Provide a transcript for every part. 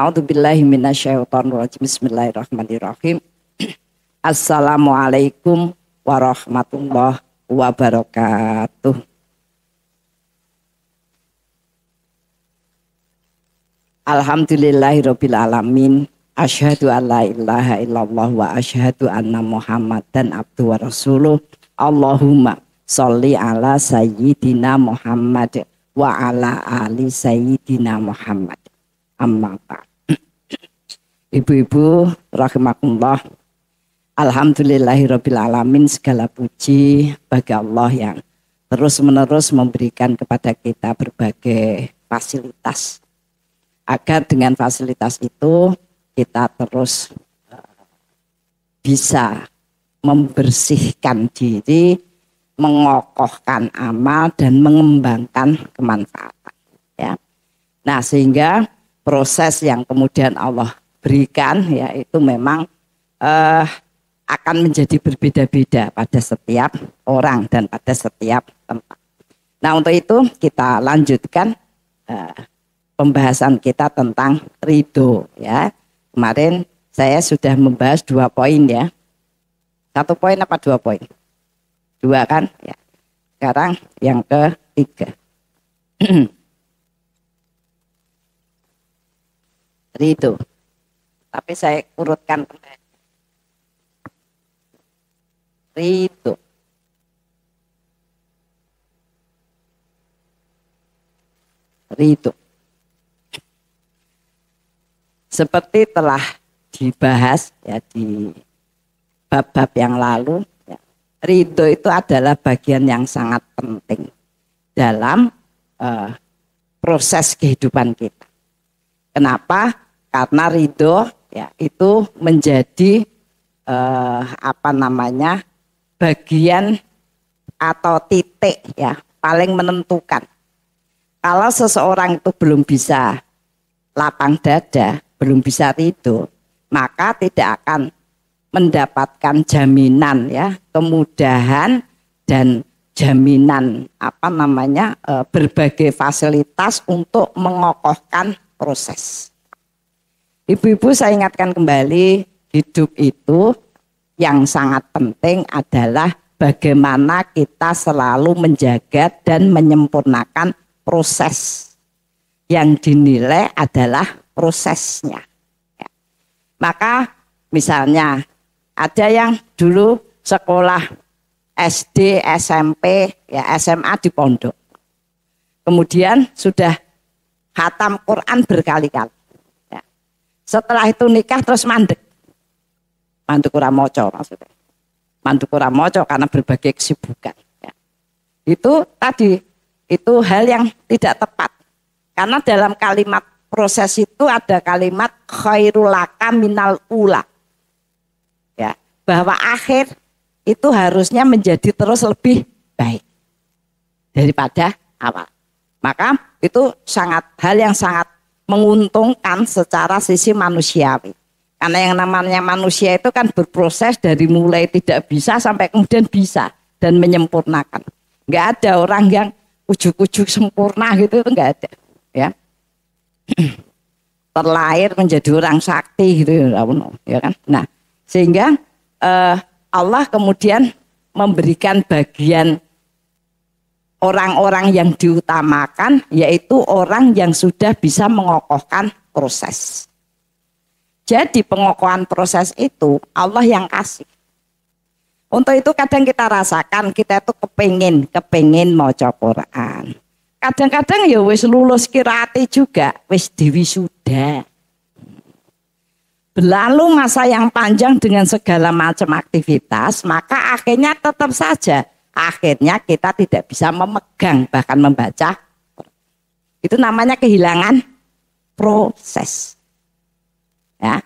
A'udzubillahi minasyaitonirrajim. Bismillahirrahmanirrahim. Assalamualaikum warahmatullahi wabarakatuh. Alhamdulillahirabbil alamin. Asyhadu an la ilaha illallah wa asyhadu anna Muhammadan abduhu wa rasuluh. Allahumma sholli ala sayyidina Muhammad wa ala ali sayyidina Muhammad. Amma ba'd. Ibu-ibu rahimakumullah. Alhamdulillahirabbil alamin, segala puji bagi Allah yang terus-menerus memberikan kepada kita berbagai fasilitas. Agar dengan fasilitas itu kita terus bisa membersihkan diri, mengokohkan amal dan mengembangkan kemanfaatan. Ya. Nah, sehingga proses yang kemudian Allah berikan yaitu memang akan menjadi berbeda-beda pada setiap orang dan pada setiap tempat. Nah, untuk itu kita lanjutkan pembahasan kita tentang ridho ya. Kemarin saya sudah membahas 2 poin ya. 1 poin apa 2 poin? 2 kan? Ya. Sekarang yang ketiga. Ridho. Tapi saya urutkan kembali. Ridho. Ridho. Seperti telah dibahas ya di bab-bab yang lalu, ya, ridho itu adalah bagian yang sangat penting dalam proses kehidupan kita. Kenapa? Karena ridho ya itu menjadi bagian atau titik ya paling menentukan. Kalau seseorang itu belum bisa lapang dada, belum bisa ridho, maka tidak akan mendapatkan jaminan ya kemudahan dan jaminan berbagai fasilitas untuk mengokohkan proses. Ibu-ibu, saya ingatkan kembali, hidup itu yang sangat penting adalah bagaimana kita selalu menjaga dan menyempurnakan proses. Yang dinilai adalah prosesnya. Ya. Maka misalnya ada yang dulu sekolah SD, SMP, ya SMA di pondok. Kemudian sudah khatam Quran berkali-kali. Ya. Setelah itu nikah terus mandek. Mandek ora maca maksudnya. Mandek ora maca karena berbagai kesibukan. Ya. Itu tadi, itu hal yang tidak tepat. Karena dalam kalimat proses itu ada kalimat khairul laka minal ula. Ya, bahwa akhir itu harusnya menjadi terus lebih baik daripada awal. Maka itu hal yang sangat menguntungkan secara sisi manusiawi. Karena yang namanya manusia itu kan berproses dari mulai tidak bisa sampai kemudian bisa dan menyempurnakan. Enggak ada orang yang ujuk-ujuk sempurna gitu, itu enggak ada. Ya, terlahir menjadi orang sakti gitu ya kan. Nah, sehingga Allah kemudian memberikan bagian orang-orang yang diutamakan, yaitu orang yang sudah bisa mengokohkan proses. Jadi pengokohan proses itu Allah yang kasih. Untuk itu kadang kita rasakan kita itu kepengin maca Quran. Kadang-kadang ya wis lulus qiraati juga, wis diwisuda. Berlalu masa yang panjang dengan segala macam aktivitas, maka akhirnya tetap saja akhirnya kita tidak bisa memegang bahkan membaca. Itu namanya kehilangan proses. Ya.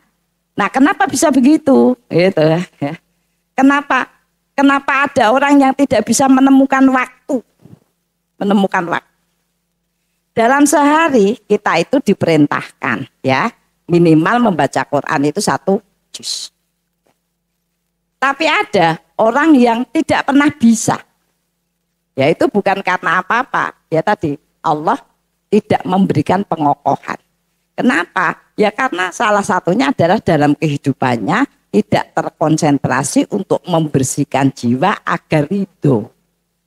Nah, kenapa bisa begitu? Gitu ya. Kenapa ada orang yang tidak bisa menemukan waktu? Dalam sehari kita itu diperintahkan ya minimal membaca Quran itu 1 juz. Tapi ada orang yang tidak pernah bisa. Ya itu bukan karena apa-apa. Ya tadi Allah tidak memberikan pengokohan. Kenapa? Ya karena salah satunya adalah dalam kehidupannya tidak terkonsentrasi untuk membersihkan jiwa agar ridho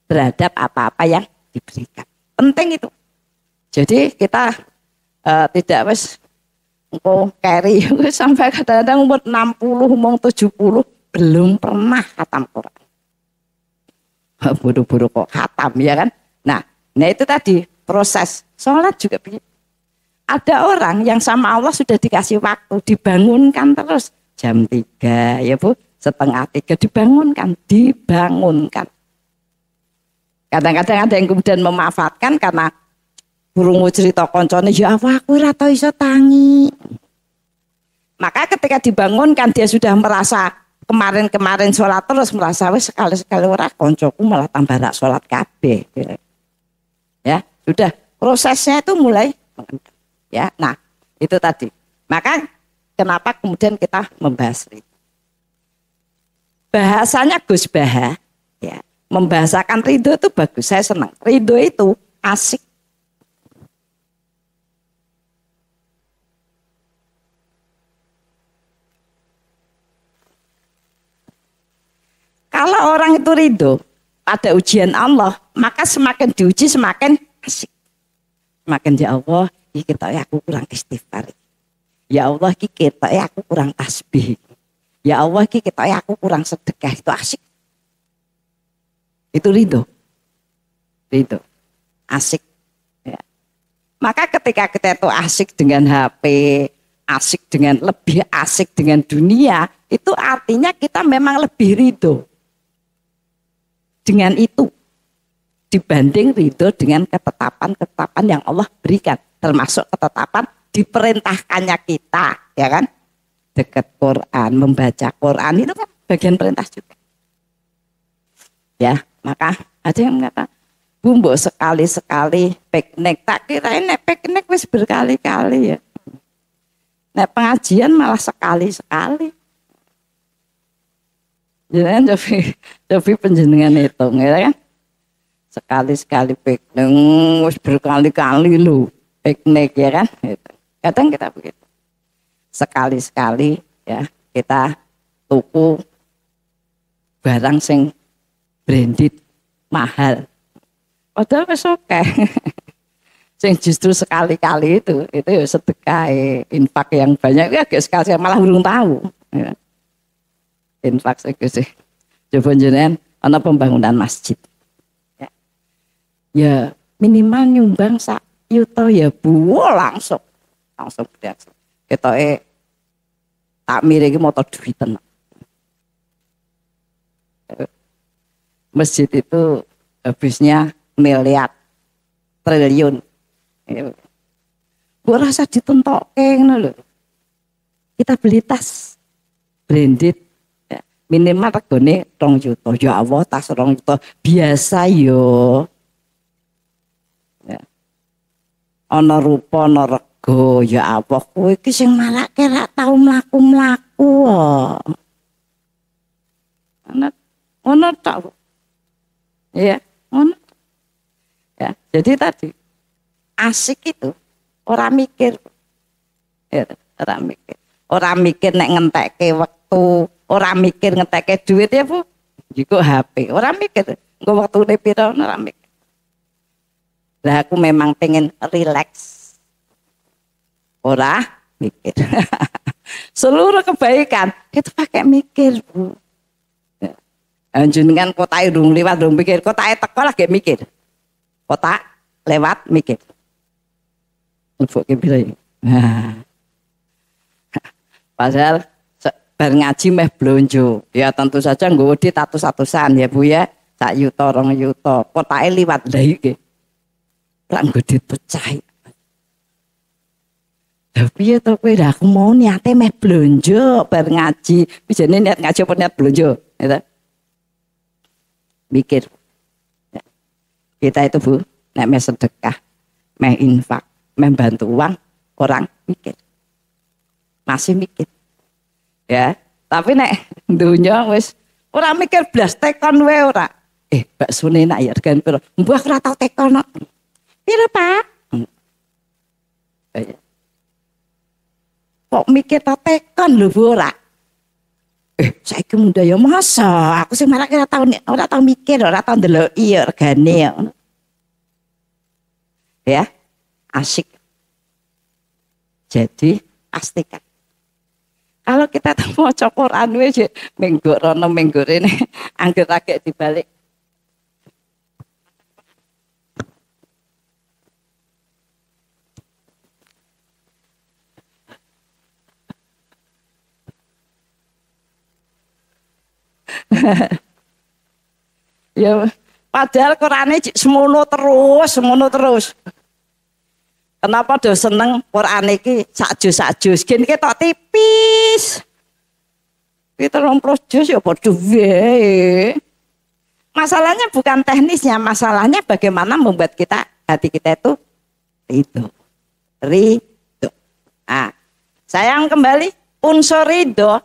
terhadap apa-apa yang diberikan. Penting itu. Jadi kita tidak wis engko carry sampai kadang-kadang umur 60, umur 70 belum pernah khatam Quran. Buru-buru kok khatam ya kan? Nah itu tadi proses sholat juga begitu. Ada orang yang sama Allah sudah dikasih waktu, dibangunkan terus jam 3 ya Bu, setengah 3 dibangunkan. Kadang-kadang ada yang kemudian memanfaatkan karena burung cerita koncone ya aku ora tau iso tangi. Maka ketika dibangunkan dia sudah merasa kemarin sholat terus merasa wis sekali-sekali ora koncoku malah tambah rak sholat kabeh. Ya, sudah prosesnya itu mulai ya. Nah, itu tadi. Maka kenapa kemudian kita membahas itu? Bahasanya Gus Baha ya, membahasakan ridho itu bagus, saya senang. Ridho itu asik. Kalau orang itu ridho pada ujian Allah, maka semakin diuji semakin asik. Semakin ya Allah, kita aku kurang istighfar. Ya Allah, kita aku kurang tasbih. Ya Allah, kita aku kurang sedekah. Itu asik. Itu ridho. Ridho. Asik. Ya. Maka ketika kita itu asik dengan HP, asik dengan lebih asik dengan dunia, itu artinya kita memang lebih ridho dengan itu dibanding ridho dengan ketetapan-ketetapan yang Allah berikan, termasuk ketetapan diperintahkannya kita, ya kan? Dekat Quran, membaca Quran itu kan bagian perintah juga. Ya, maka ada yang mengatakan, Bumbu sekali-sekali piknik, tak kira ini piknik wis berkali-kali ya. Nek pengajian malah sekali-sekali. Jangan coba penjenengan hitung ya kan. Sekali-sekali piknik, wis berkali-kali lu piknik ya kan. Kadang kita begitu. Sekali-sekali ya kita tuku barang sing branded mahal. Padahal wis oke. Sing justru sekali-kali itu ya sedekah, infak yang banyak ya agak sekali malah belum tahu. Ya. Infak sih. Coba jenengan ana pembangunan masjid. Ya minimal nyumbang sak yuta ya Bu, langsung bedak. Ketoke tak mire iki moto duiten. Masjid itu habisnya miliar triliun. Gue rasa ditentokke ngono lho. Kita beli tas branded ya, minimal regane 2 juta. Ya Allah, tas 2 juta biasa yo. Ya. Ana rupa ana rega ya Allah, kowe iki sing marake ra tau mlaku-mlaku kok. Ana tok. Ya, ana. Ya, jadi tadi asik itu orang mikir, ya, orang mikir nek ngentekke waktu, orang mikir ngentekke duit ya Bu, juga HP, orang mikir, gue waktu ini piro orang mikir. Lah aku memang pengen relax, orang mikir. Seluruh kebaikan itu pakai mikir Bu. Jenengan kota durung liwat durung mikir, kota teko lagi mikir. Kota lewat mikir. Untuk kepilih. Padahal bar ngaji meh blonjo. Ya tentu saja nggowo di satu-satusan ya Bu ya. Sak yuta 2 yuta. Kotake liwat lha iki. Lah nggo dipecah. Lah piye to kowe aku mau niate meh blonjo bar ngaji. Bijane niat ngaji apa niat blonjo? Gitu. Mikir. Kita itu Bu, nek meh sedekah, meh infak, meh bantu uang, orang mikir. Masih mikir. Ya, tapi nek dunya wis ora mikir blas tekon wae ora. Baksone nak ya regane piro? Mbah ora tau tekon kok. Piro, Pak? kok mikir tak tekan lho Bu ora. Saiki muda ya masa aku sing malah ora tau mikir, ora tau ndeloki regane ngono. Ya, asik. Jadi pastikan. Kalau kita mau Quran wis minggu rono minggu rene angger agek dibalik. Ya padahal Qurane semono terus. Kenapa do seneng Quran iki sak juz gen ketok tipis. Kita 20 juz ya padha wae. Masalahnya bukan teknisnya, masalahnya bagaimana membuat hati kita itu ridho. Nah, sayang kembali unsur ridho.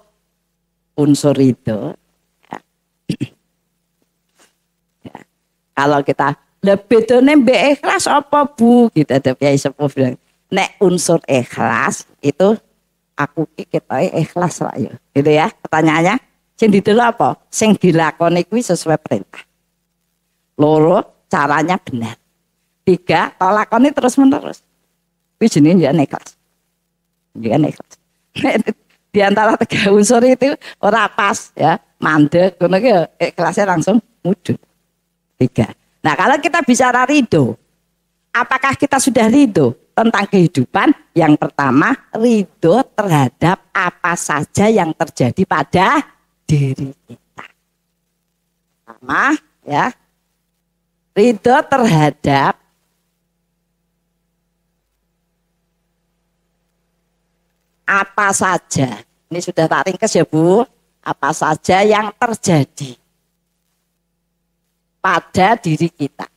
Ya. Kalau kita lebih bedone mbek ikhlas apa Bu? Kita ada Kyai Sepuh bilang, nek unsur ikhlas itu aku ketoke ikhlas lah ya. Gitu ya pertanyaannya. Sing didelok apa? Sing dilakoni kuwi sesuai perintah. 2, caranya benar. 3, tok lakoni terus-menerus. Kuwi jenenge ya ikhlas. Ya ikhlas. Di antara 3 unsur itu ora pas ya, mandek ngono ki ikhlasnya langsung mudhun. 3. Nah, kalau kita bicara ridho, apakah kita sudah ridho tentang kehidupan? Yang pertama, ridho terhadap apa saja yang terjadi pada diri kita. Pertama, ya, ridho terhadap apa saja. Ini sudah tak ringkes ya Bu. Apa saja yang terjadi pada diri kita.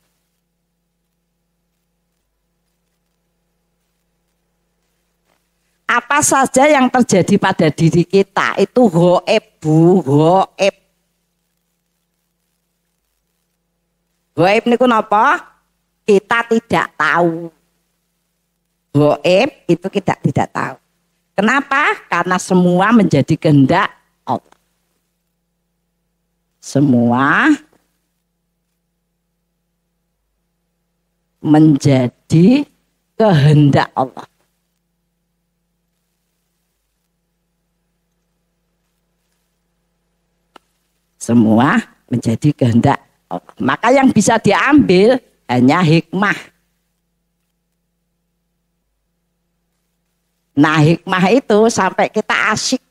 Apa saja yang terjadi pada diri kita itu ghaib Bu, ghaib. Ghaib niku napa? Kita tidak tahu. Ghaib itu kita tidak tahu. Kenapa? Karena semua menjadi kehendak Allah. Semua menjadi kehendak Allah. Semua menjadi kehendak Allah. Maka yang bisa diambil hanya hikmah. Nah, hikmah itu sampai kita asyik.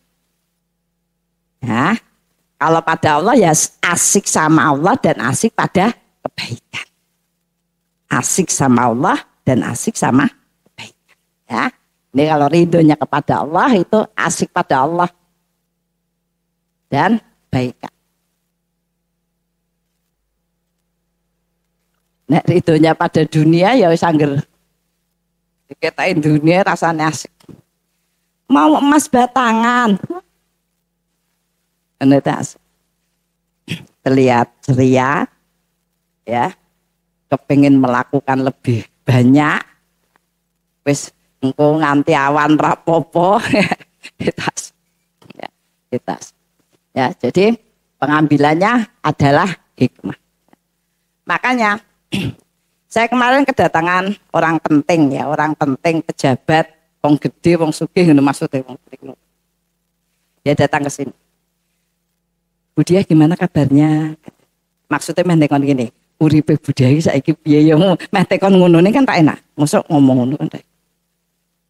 Ya, kalau pada Allah ya asyik sama Allah dan asyik pada kebaikan. Asyik sama Allah dan asyik sama kebaikan. Ya, ini kalau ridhonya kepada Allah itu asyik pada Allah dan kebaikan. Nek ridhonya pada dunia ya wis angger diketain dunia rasanya asik. Mau emas batangan. Terlihat ceria ya. Kepingin melakukan lebih banyak. Wis engko nganti awan rapopo. Kita. Ya, jadi pengambilannya adalah hikmah. Makanya saya kemarin kedatangan orang penting ya, orang penting pejabat, wong gede, wong sugih ngono maksudnya wong penting. Dia datang ke sini. Bu Diah gimana kabarnya? Maksudnya meh tekon gini, uripe Bu Diah iki saiki piye ya meh tekon ngono kan tak enak. Mosok ngomong ngono kan tak.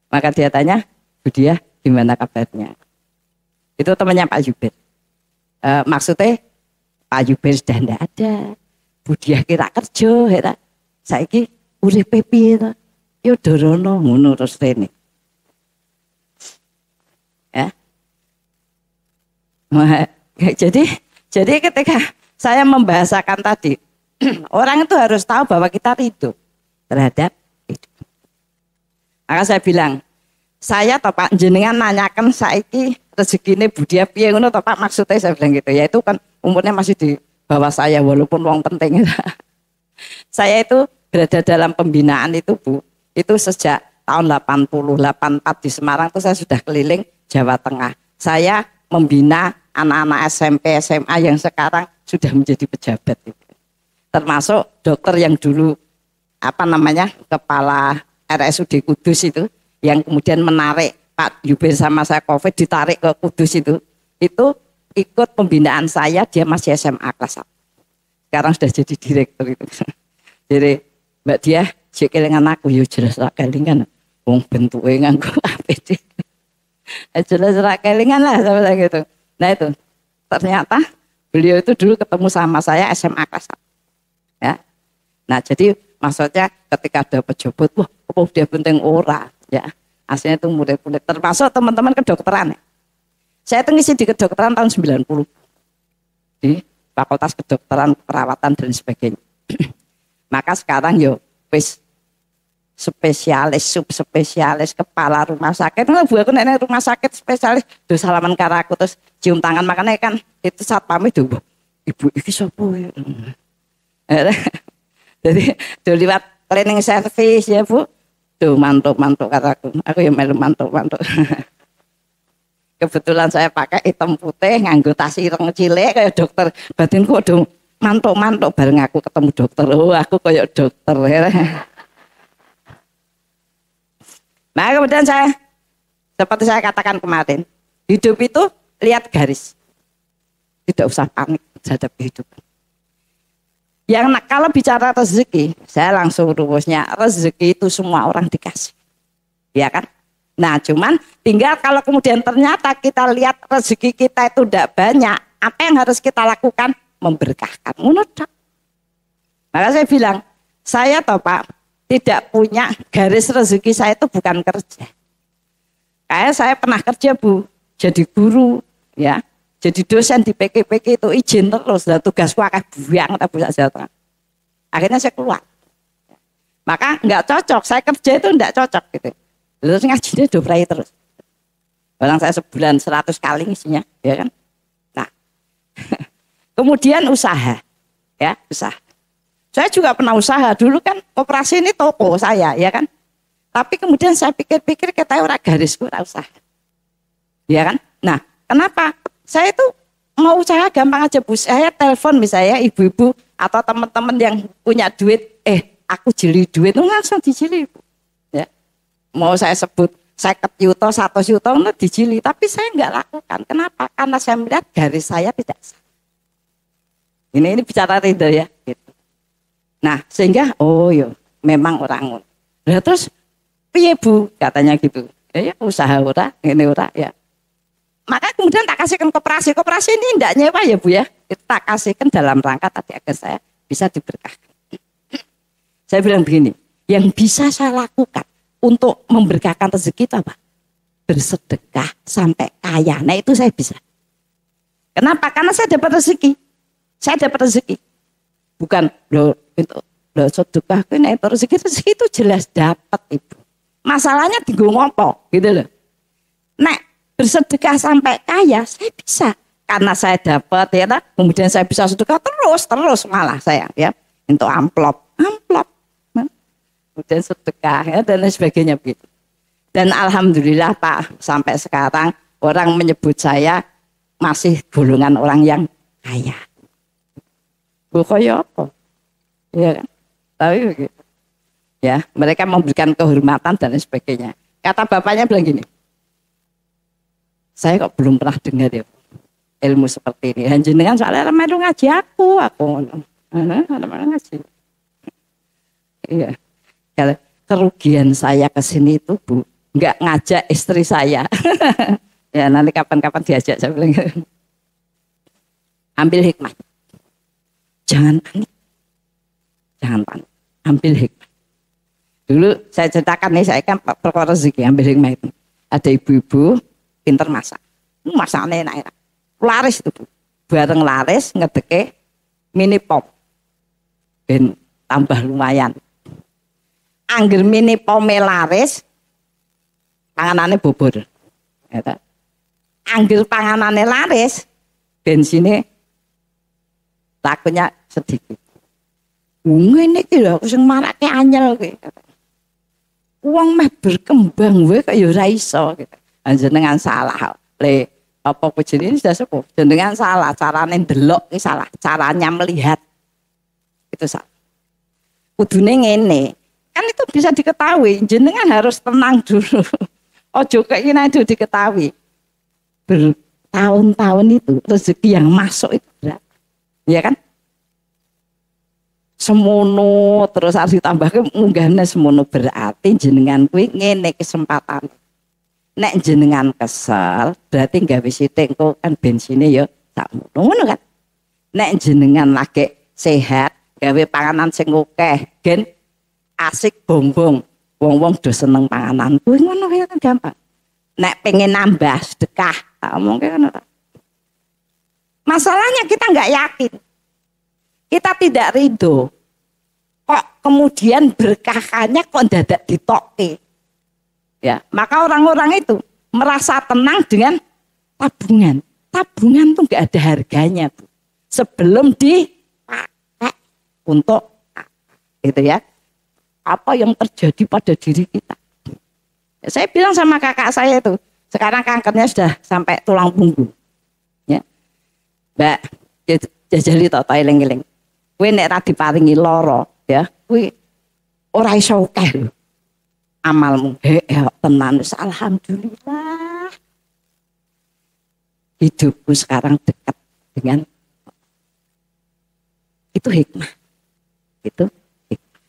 Maka dia tanya, Bu Diah gimana kabarnya? Itu temannya Pak Yubir. Maksudnya Pak Yubir sudah tidak ada. Bu Diah kira kerja ya. Saiki uripe piye ta? Ya dorono ngono terus rene. Ya. Jadi ketika saya membahasakan tadi, orang itu harus tahu bahwa kita ridho terhadap hidup. Maka saya bilang, saya toh Pak jenengan nanyakan saiki rezekine Bu Diah piye ngono toh Pak, maksudnya saya bilang gitu. Ya itu kan umurnya masih di bawah saya walaupun wong penting. Saya itu berada dalam pembinaan itu Bu, itu sejak tahun 84 di Semarang itu saya sudah keliling Jawa Tengah. Saya membina anak-anak SMP, SMA yang sekarang sudah menjadi pejabat. Termasuk dokter yang dulu kepala RSUD Kudus itu, yang kemudian menarik Pak Yubir sama saya COVID, ditarik ke Kudus itu ikut pembinaan saya, dia masih SMA kelas 1. Sekarang sudah jadi direktur itu. Jadi Mbak Diah, kelingan aku, yo jelas ra kelingan. Wong bentuke nganggo APD. Jelas ra kelingan lah sama gitu. Nah itu, ternyata beliau itu dulu ketemu sama saya SMA kelas 1. Ya. Nah jadi maksudnya ketika ada pejabat, wah apa dia penting ora. Ya. Aslinya itu murid-murid, termasuk teman-teman kedokteran. Ya. Saya itu ngisi di kedokteran tahun 90. Di Fakultas Kedokteran, Perawatan dan sebagainya. Maka sekarang yo wis spesialis, subspesialis, kepala rumah sakit. Nah, Bu aku nenek rumah sakit spesialis, do salaman karo aku terus cium tangan, makanya kan itu satpam itu, ibu iki sapa ya. Jadi do liwat cleaning service ya Bu. Tuh mantuk karo aku ya melu mantuk. Kebetulan saya pakai hitam putih, nganggo tas ireng cilik kayak dokter. Batinku aduh mantuk bareng aku ketemu dokter. Oh, aku kayak dokter. Nah, kemudian saya seperti saya katakan kemarin, hidup itu lihat garis. Tidak usah panik terhadap kehidupan. Kalau bicara rezeki, saya langsung rumusnya, rezeki itu semua orang dikasih. Ya kan? Nah cuman tinggal kalau kemudian ternyata kita lihat rezeki kita itu tidak banyak, apa yang harus kita lakukan? Memberkahkan. Maka saya bilang, saya toh Pak tidak punya garis rezeki, saya itu bukan kerja. Kayak saya pernah kerja Bu, jadi guru, ya, jadi dosen di PKPK itu izin terus, dan tugasku akeh buang tak bisa jatuh. Akhirnya saya keluar. Maka nggak cocok, saya kerja itu nggak cocok gitu. Terus ngajinya dobrai terus. Orang saya sebulan 100 kali isinya, ya kan? Nah, kemudian usaha, ya usaha. Saya juga pernah usaha dulu kan, koperasi ini toko saya, ya kan? Tapi kemudian saya pikir-pikir kita orang garisku ora usaha, ya kan? Nah, kenapa? Saya itu mau usaha gampang aja Bu. Saya telepon misalnya ibu-ibu atau teman-teman yang punya duit, aku jeli duit, langsung dijeli Bu. Mau saya sebut 50 juta, 100 juta, dijili, tapi saya enggak lakukan. Kenapa? Karena saya melihat garis saya tidak sah. Ini bicara ridho ya. Gitu. Nah sehingga, memang orang. Nah terus, piye Bu? Katanya gitu. Ya usaha ora, ini ora ya. Maka kemudian tak kasihkan koperasi. Koperasi ini enggak nyewa ya Bu ya. Itu tak kasihkan dalam rangka tadi agar saya bisa diberkahkan. Saya bilang begini, yang bisa saya lakukan untuk memberkahkan rezeki itu apa? Bersedekah sampai kaya. Nah itu saya bisa. Kenapa? Karena saya dapat rezeki. Saya dapat rezeki. Bukan sedekah itu rezeki itu jelas dapat Ibu. Masalahnya tinggal ngopo gitu loh. Nah bersedekah sampai kaya saya bisa. Karena saya dapat ya, kemudian saya bisa sedekah terus malah saya ya. Untuk amplop. Kemudian sedekah ya, dan lain sebagainya begitu. Dan alhamdulillah Pak, sampai sekarang orang menyebut saya masih golongan orang yang kaya. Kaya apa? Ya kan? Tapi begitu. Ya, mereka memberikan kehormatan dan lain sebagainya. Kata bapaknya bilang gini, saya kok belum pernah dengar ya ilmu seperti ini. Dan jenengan soalnya melu ngaji aku ngaji. Iya. Kerugian saya ke sini itu Bu, nggak ngajak istri saya. Ya nanti kapan-kapan diajak saya bilang. Ambil hikmah. Jangan panik. Ambil hikmah. Dulu saya ceritakan nih, saya kan perkara rezeki, ambil hikmah itu. Ada ibu-ibu pinter masak. Masaknya enak-enak. Laris itu Bu. Bareng laris ngedeke mini pop. Ben tambah lumayan. Angger mini pome laris, panganane bobor. Angger panganane laris, bensinnya takutnya sedikit. Ngene iki lho, sing marake anyel kuwi. Wong meh berkembang wae kok ya ora iso gitu. Jenengan salah. Le apa jenenge sudah sepuh. Jenengan salah, carane ndelok iki salah, caranya melihat itu salah. Kudune ngene. Kan itu bisa diketahui, jenengan harus tenang dulu. Ojo keinginan itu diketahui. Bertahun-tahun itu rezeki yang masuk itu berapa? Ya kan? Semono terus harus ditambahkan munggahnya semono berarti jenengan kuwi ngene kesempatan. Nek jenengan kesel berarti gawe sithik engko kan bensine ya tak ngono kan. Nek jenengan lagi sehat gawe panganan sing akeh gen asik bongbong wong-wong do seneng panganan kuwi ngono ya kan gampang. Nek pengen nambah sedekah tak omongke kan ora. Masalahnya kita nggak yakin. Kita tidak ridho. Kok kemudian berkahnya kok dadak ditokke. Ya, maka orang-orang itu merasa tenang dengan tabungan. Tabungan tuh nggak ada harganya, Bu. Sebelum dipakai untuk gitu ya. Apa yang terjadi pada diri kita. Ya, saya bilang sama kakak saya itu, sekarang kankernya sudah sampai tulang punggung. Ya. Mbak, jajali tok eling-eling. Kowe nek ra diparingi lara, ya, kowe ora iso akeh lho. Amalmu tenan wis alhamdulillah. Hidupku sekarang dekat dengan itu hikmah. Itu hikmah.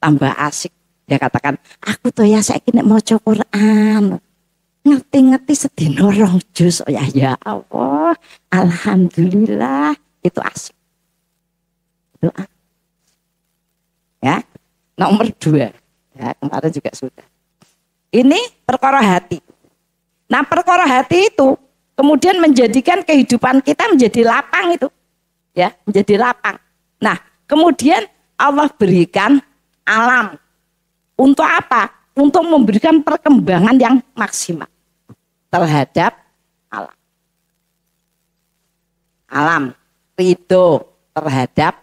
Tambah asik dia katakan, aku tuh ya saiki nek maca Quran. Ngerti-ngerti sedina 2 juz ya Allah. Alhamdulillah, itu asik. Doa. Ya, nomor 2. Ya, kemarin juga sudah. Ini perkara hati. Nah, perkara hati itu kemudian menjadikan kehidupan kita menjadi lapang itu. Ya, menjadi lapang. Nah, kemudian Allah berikan alam. Untuk apa? Untuk memberikan perkembangan yang maksimal terhadap alam. Alam, ridho terhadap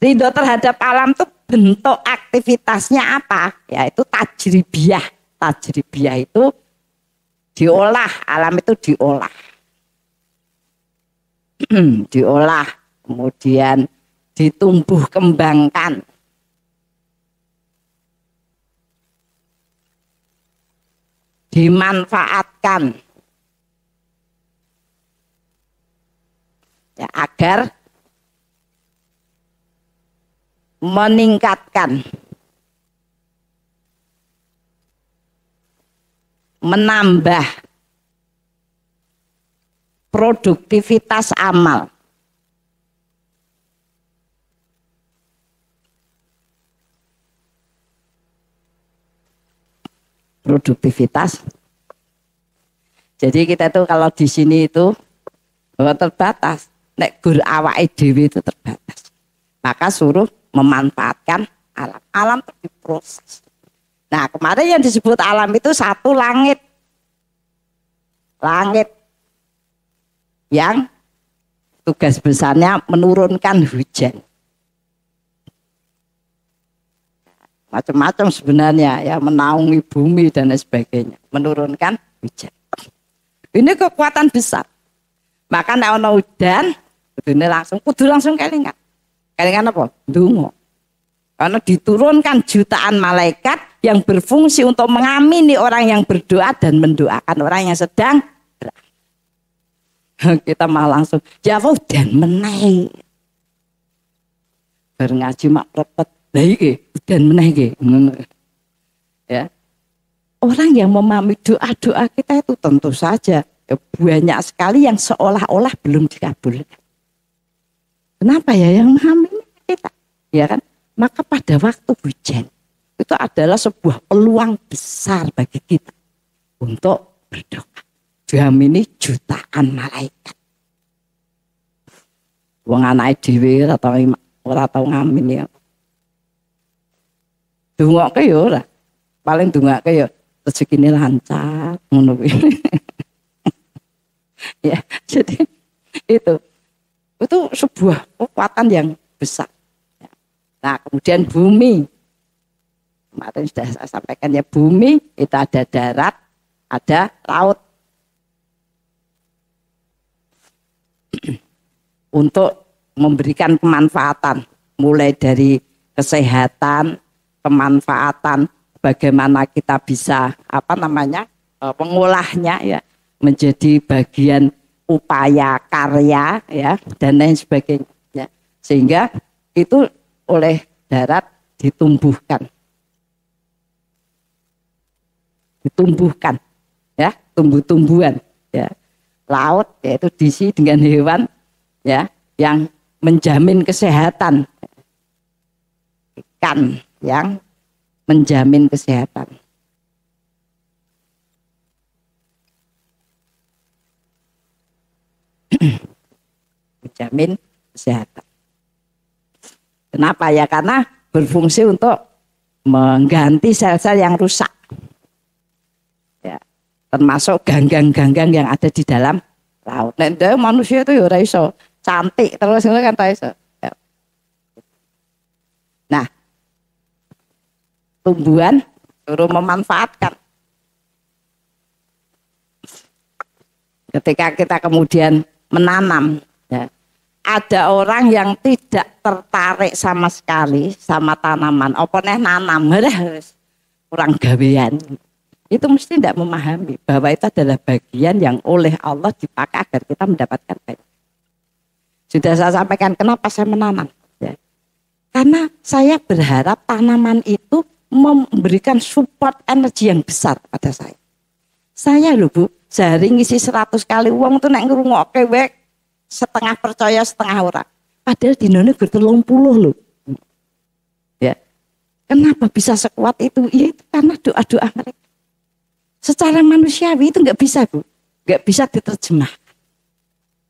ridho terhadap alam itu bentuk aktivitasnya apa? Yaitu tajribiyah. Tajribiyah itu diolah, alam itu diolah. Diolah, kemudian ditumbuh kembangkan. Dimanfaatkan. Ya, agar meningkatkan, menambah produktivitas amal. Produktivitas. Jadi kita tuh kalau di sini itu terbatas. Nek gur awake dhewe itu terbatas. Maka suruh memanfaatkan alam. Alam itu diproses. Nah, kemarin yang disebut alam itu 1 langit. Langit yang tugas besarnya menurunkan hujan. Macam-macam sebenarnya ya, menaungi bumi dan lain sebagainya, menurunkan hujan. Ini kekuatan besar. Maka nek ana udan, kudu langsung kelingan. Kelingan apa? Ndonga. Karena diturunkan jutaan malaikat yang berfungsi untuk mengamini orang yang berdoa dan mendoakan orang yang sedang berdoa. Kita malah langsung jawab dan menaik. Ngaji mak prepet. Lah iki udan meneh iki. Ya. Orang yang memahami doa-doa kita itu tentu saja ya, banyak sekali yang seolah-olah belum dikabulkan. Kenapa ya yang memahami kita? Ya kan? Maka pada waktu hujan itu adalah sebuah peluang besar bagi kita untuk berdoa. Diamini jutaan malaikat. Wong anake dhewe ora tau ngamin ya. Dongake ya ora. Paling dongake ya rezekine lancar ngono kuwi. Ya, jadi itu sebuah kekuatan yang besar. Nah, kemudian bumi Kemarin sudah saya sampaikan ya, bumi itu ada darat, ada laut. Untuk memberikan kemanfaatan, mulai dari kesehatan, kemanfaatan, bagaimana kita bisa mengolahnya ya menjadi bagian upaya karya ya dan lain sebagainya ya. Sehingga itu oleh darat ditumbuhkan ya, tumbuh-tumbuhan ya. Laut yaitu diisi dengan hewan ya yang menjamin kesehatan, ikan yang menjamin kesehatan. Menjamin kesehatan. Kenapa ya? Karena berfungsi untuk mengganti sel-sel yang rusak. Ya, termasuk ganggang-ganggang yang ada di dalam laut. Nah, manusia itu ya ora iso cantik terus kan ora iso. Ya. Nah, tumbuhan suruh memanfaatkan. Ketika kita kemudian menanam, ya, ada orang yang tidak tertarik sama sekali sama tanaman. Apa nih nanam, kurang gawean. Itu mesti tidak memahami bahwa itu adalah bagian yang oleh Allah dipakai agar kita mendapatkan baik. Sudah saya sampaikan kenapa saya menanam. Ya. Karena saya berharap tanaman itu memberikan support energi yang besar pada saya. Saya loh Bu, sehari ngisi 100 kali uang tuh nek ngrungokke wek setengah percaya setengah ora. Padahal di Indonesia ber-30 loh. Ya. Kenapa bisa sekuat itu? Ya itu karena doa-doa mereka. Secara manusiawi itu nggak bisa Bu, nggak bisa diterjemahkan,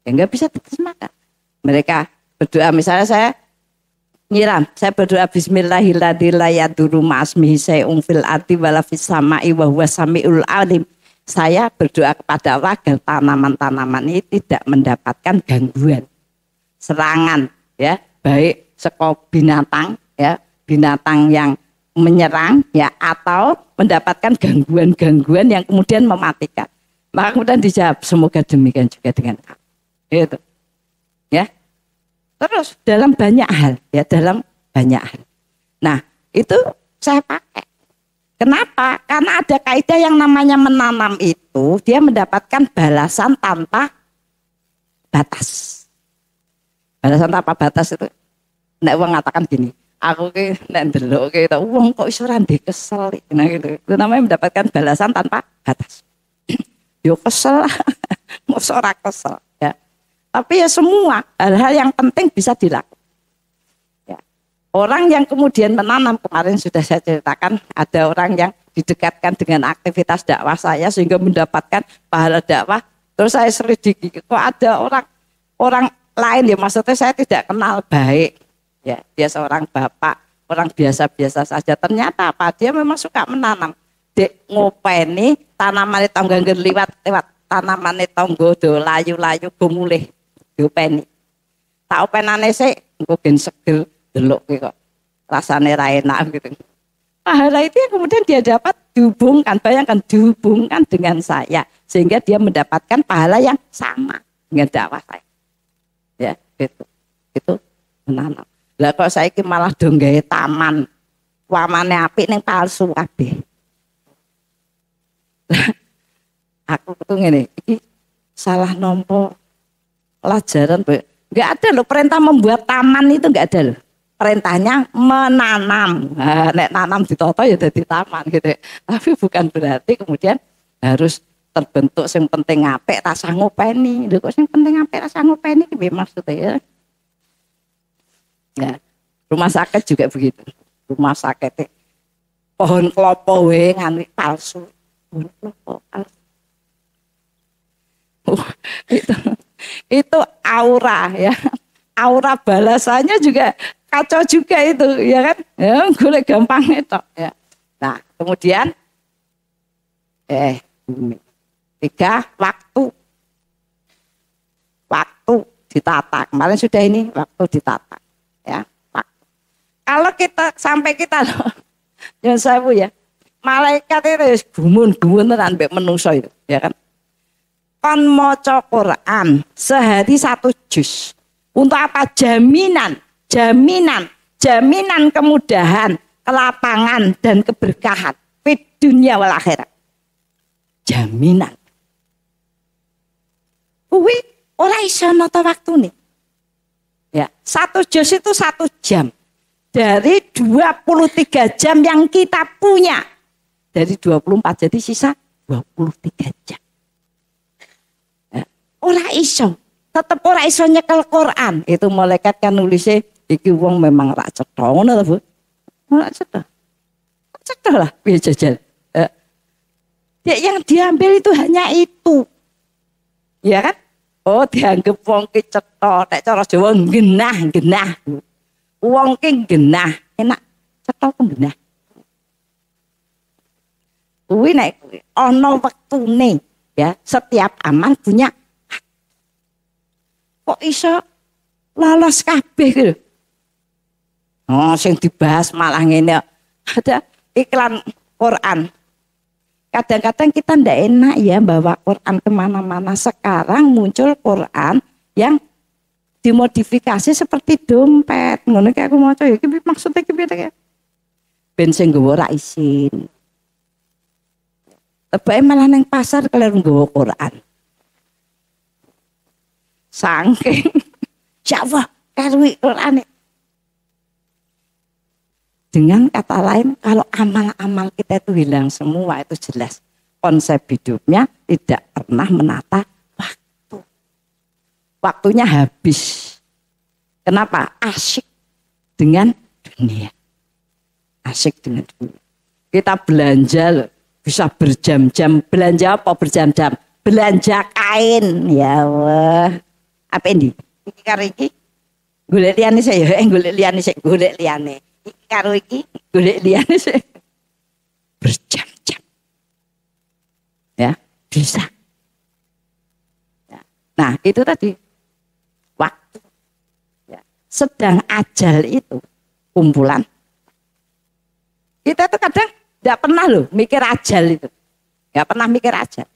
ya nggak bisa diterjemahkan. Mereka berdoa, misalnya saya nyiram, saya berdoa Bismillahirrahmanirrahim ma'asmihi say'un fil ardi wala fis sama'i wa huwa sami'ul alim. Saya berdoa kepada Allah agar tanaman-tanaman ini tidak mendapatkan gangguan, serangan, ya baik saka binatang, ya binatang yang menyerang ya atau mendapatkan gangguan-gangguan yang kemudian mematikan. Maka kemudian dijawab semoga demikian juga dengan kamu. Itu. Ya. Terus dalam banyak hal, ya dalam banyak hal. Nah, itu saya pakai. Kenapa? Karena ada kaidah yang namanya menanam itu dia mendapatkan balasan tanpa batas. Balasan tanpa batas itu nek wong ngatakan gini, aku ki nek ndelok ki wong kok iso ra ndek kesel. Nah gitu. Itu namanya mendapatkan balasan tanpa batas. Yo kesel, mosok ora kesel ya. Tapi ya semua hal-hal yang penting bisa dilakukan. Ya. Orang yang kemudian menanam kemarin sudah saya ceritakan ada orang yang didekatkan dengan aktivitas dakwah saya sehingga mendapatkan pahala dakwah. Terus saya selidiki kok ada orang lain ya maksudnya saya tidak kenal baik. Ya, dia seorang bapak, orang biasa-biasa saja. Ternyata apa? Dia memang suka menanam. Dek ngopeni tanaman tangga liwat tanaman tangga do layu-layu go mulih diopeni. Tak openane sik engko gen seger delok kok. Rasane ra enak gitu. Pahala itu yang kemudian dia dapat dihubungkan, bayangkan dihubungkan dengan saya sehingga dia mendapatkan pahala yang sama dengan dakwah saya. Ya, gitu. Itu menanam. Lah kok saiki malah do gawe taman. Wamane apik ning palsu kabeh. Aku tuh ngene, iki salah nompo pelajaran. Enggak ada loh perintah membuat taman itu enggak ada loh. Perintahnya menanam. Nah, nek nanam ditoto ya dadi taman gitu. Tapi bukan berarti kemudian harus terbentuk sing penting apik rasa ngopeni. Lho kok sing penting apik rasa ngopeni ki maksudnya ya. Ya, rumah sakit juga begitu. Rumah sakit pohon klopo wae nganu palsu. Pohon klopo palsu. Itu aura ya. Aura balasannya juga kacau juga itu, ya kan? Ya, gue gampang itu ya. Nah, kemudian 3 waktu ditata. Kemarin sudah ini waktu ditata. Ya, kalau kita sampai kita loh Yang saya ya, malaikat itu gumun-gumun tenan mbek menungso itu, ya kan? Kon maca Quran sehari 1 juz. Untuk apa? Jaminan kemudahan, kelapangan dan keberkahan di dunia wal akhirat. Jaminan. Kuwi ora iso nata waktune. Ya, 1 juz itu 1 jam. Dari 23 jam yang kita punya. Dari 24 jadi sisa 23 jam. Ya, ora iso. Tetep ora iso nyekel Quran. Itu malaikat kan nulisnya iki wong memang rak cetha ngono lho, Bu. Ora cetha. Cetha lah piye jajal. Ya, yang diambil itu hanya itu. Ya kan? Oh, dianggap wong ki cetha, nek cara Jawa genah. Wong ki genah, enak cetha ku genah. Kuwi nek ana wektune ya, setiap amal punya kok iso lolos kabeh gitu. Oh, sing dibahas malah ngene. Ada iklan Quran. Kadang-kadang kita ndak enak ya bawa Quran kemana-mana. Sekarang muncul Quran yang dimodifikasi seperti dompet. Ngono kayak aku maca ya iki maksudnya iki piye? Ben sing nggawa ra isin. Tebake malah nang pasar kalian nggawa Quran. Saking insyaallah karwi Quran. Dengan kata lain, kalau amal-amal kita itu hilang semua, itu jelas konsep hidupnya tidak pernah menata waktu. Waktunya habis. Kenapa? Asyik dengan dunia. Asyik dengan dunia. Kita belanja loh, bisa berjam-jam. Belanja apa berjam-jam? Belanja kain. Ya Allah. Apa ini? Iki karo iki. Golek liyane sik ya, golek liyane sik, golek liyane. Iki karo iki, golek liyane sik. Berjam-jam. Ya, bisa. Ya. Nah, itu tadi waktu. Ya. Sedang ajal itu kumpulan. Kita tuh kadang tidak pernah loh mikir ajal itu. Nggak pernah mikir ajal.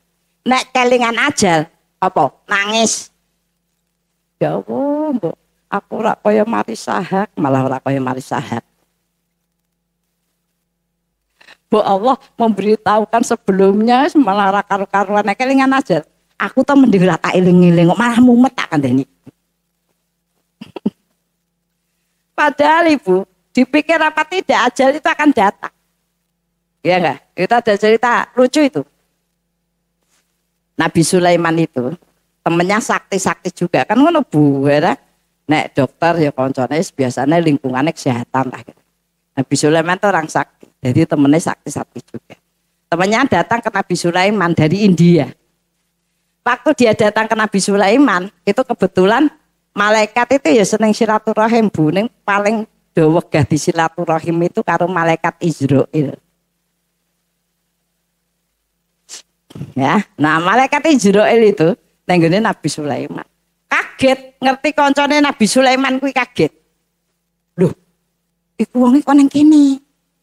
Nek kelingan ajal, apa? Nangis. Ya Allah, mbok, aku ora kaya mari sahak, malah ora kaya mari sahak. Bu Allah memberitahukan sebelumnya malah ora karu-karuan nek kelingan ajal. Aku tuh mending ora tak eling-eling kok malah mumet tak kandhani. Padahal Ibu, dipikir apa tidak ajal itu akan datang. Ya enggak? Kita ada cerita lucu itu. Nabi Sulaiman itu temennya sakti-sakti juga kan ngono Bu, ya. Nek dokter ya koncone biasanya lingkungannya kesehatan lah gitu. Nabi Sulaiman itu orang sakti, jadi temennya sakti-sakti juga. Temennya datang ke Nabi Sulaiman dari India. Waktu dia datang ke Nabi Sulaiman, itu kebetulan malaikat itu ya seneng silaturahim Bu, ning paling wegah di silaturahim itu karo malaikat Israil. Ya, nah malaikat Israil itu nenggone Nabi Sulaiman. Kaget, ngerti koncone Nabi Sulaiman kuwi kaget. Loh, iku wong iki kok ning kene.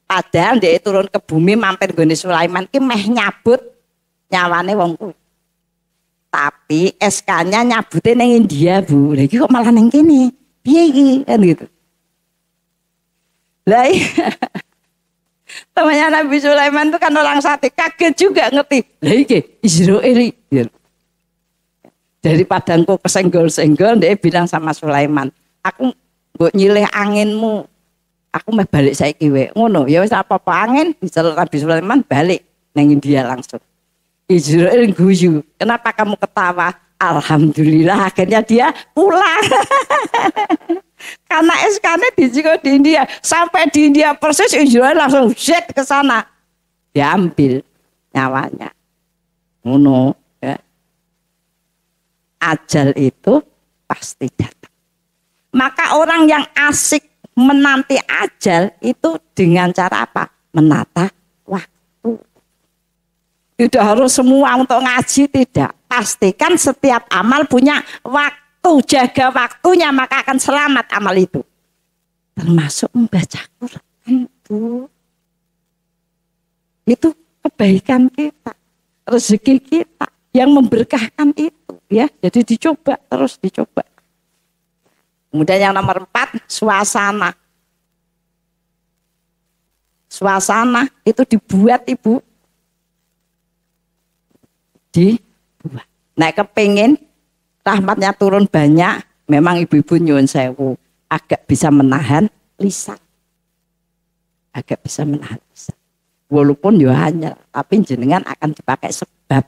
Padahal dia turun ke bumi mampir nggone Sulaiman ki meh nyabut nyawane wong kuwi. Tapi SK-nya nyabute ning India, Bu. Lah iki kok malah ning kene. Piye iki? Kan gitu. Lah temannya Nabi Sulaiman itu kan orang sakti, kaget juga ngerti. Lah iki Israil. Daripada engko kesenggol-senggol, dia bilang sama Sulaiman, aku mbok nyilih anginmu. Aku meh balik saiki wae. Ngono, ya wis apa-apa angin, diceluk Nabi Sulaiman balik nang India langsung. Israil guyu. Kenapa kamu ketawa? Alhamdulillah akhirnya dia pulang. Karena SK-nya di India. Sampai di India persis Israil langsung jet ke sana. Diambil nyawanya. Ngono, ya. Ajal itu pasti datang. Maka orang yang asik menanti ajal itu dengan cara apa? Menata waktu. Tidak harus semua untuk ngaji, tidak. Pastikan setiap amal punya waktu, jaga waktunya maka akan selamat amal itu. Termasuk membaca Quran, Bu. Itu kebaikan kita, rezeki kita yang memberkahkan itu ya. Jadi dicoba, terus dicoba. Kemudian yang nomor 4, suasana. Suasana itu dibuat Ibu. Dibuat. Nah, kepingin rahmatnya turun banyak, memang ibu-ibu nyuwun sewu agak bisa menahan lisan. Agak bisa menahan lisan. Walaupun ya hanya, tapi jenengan akan dipakai sebab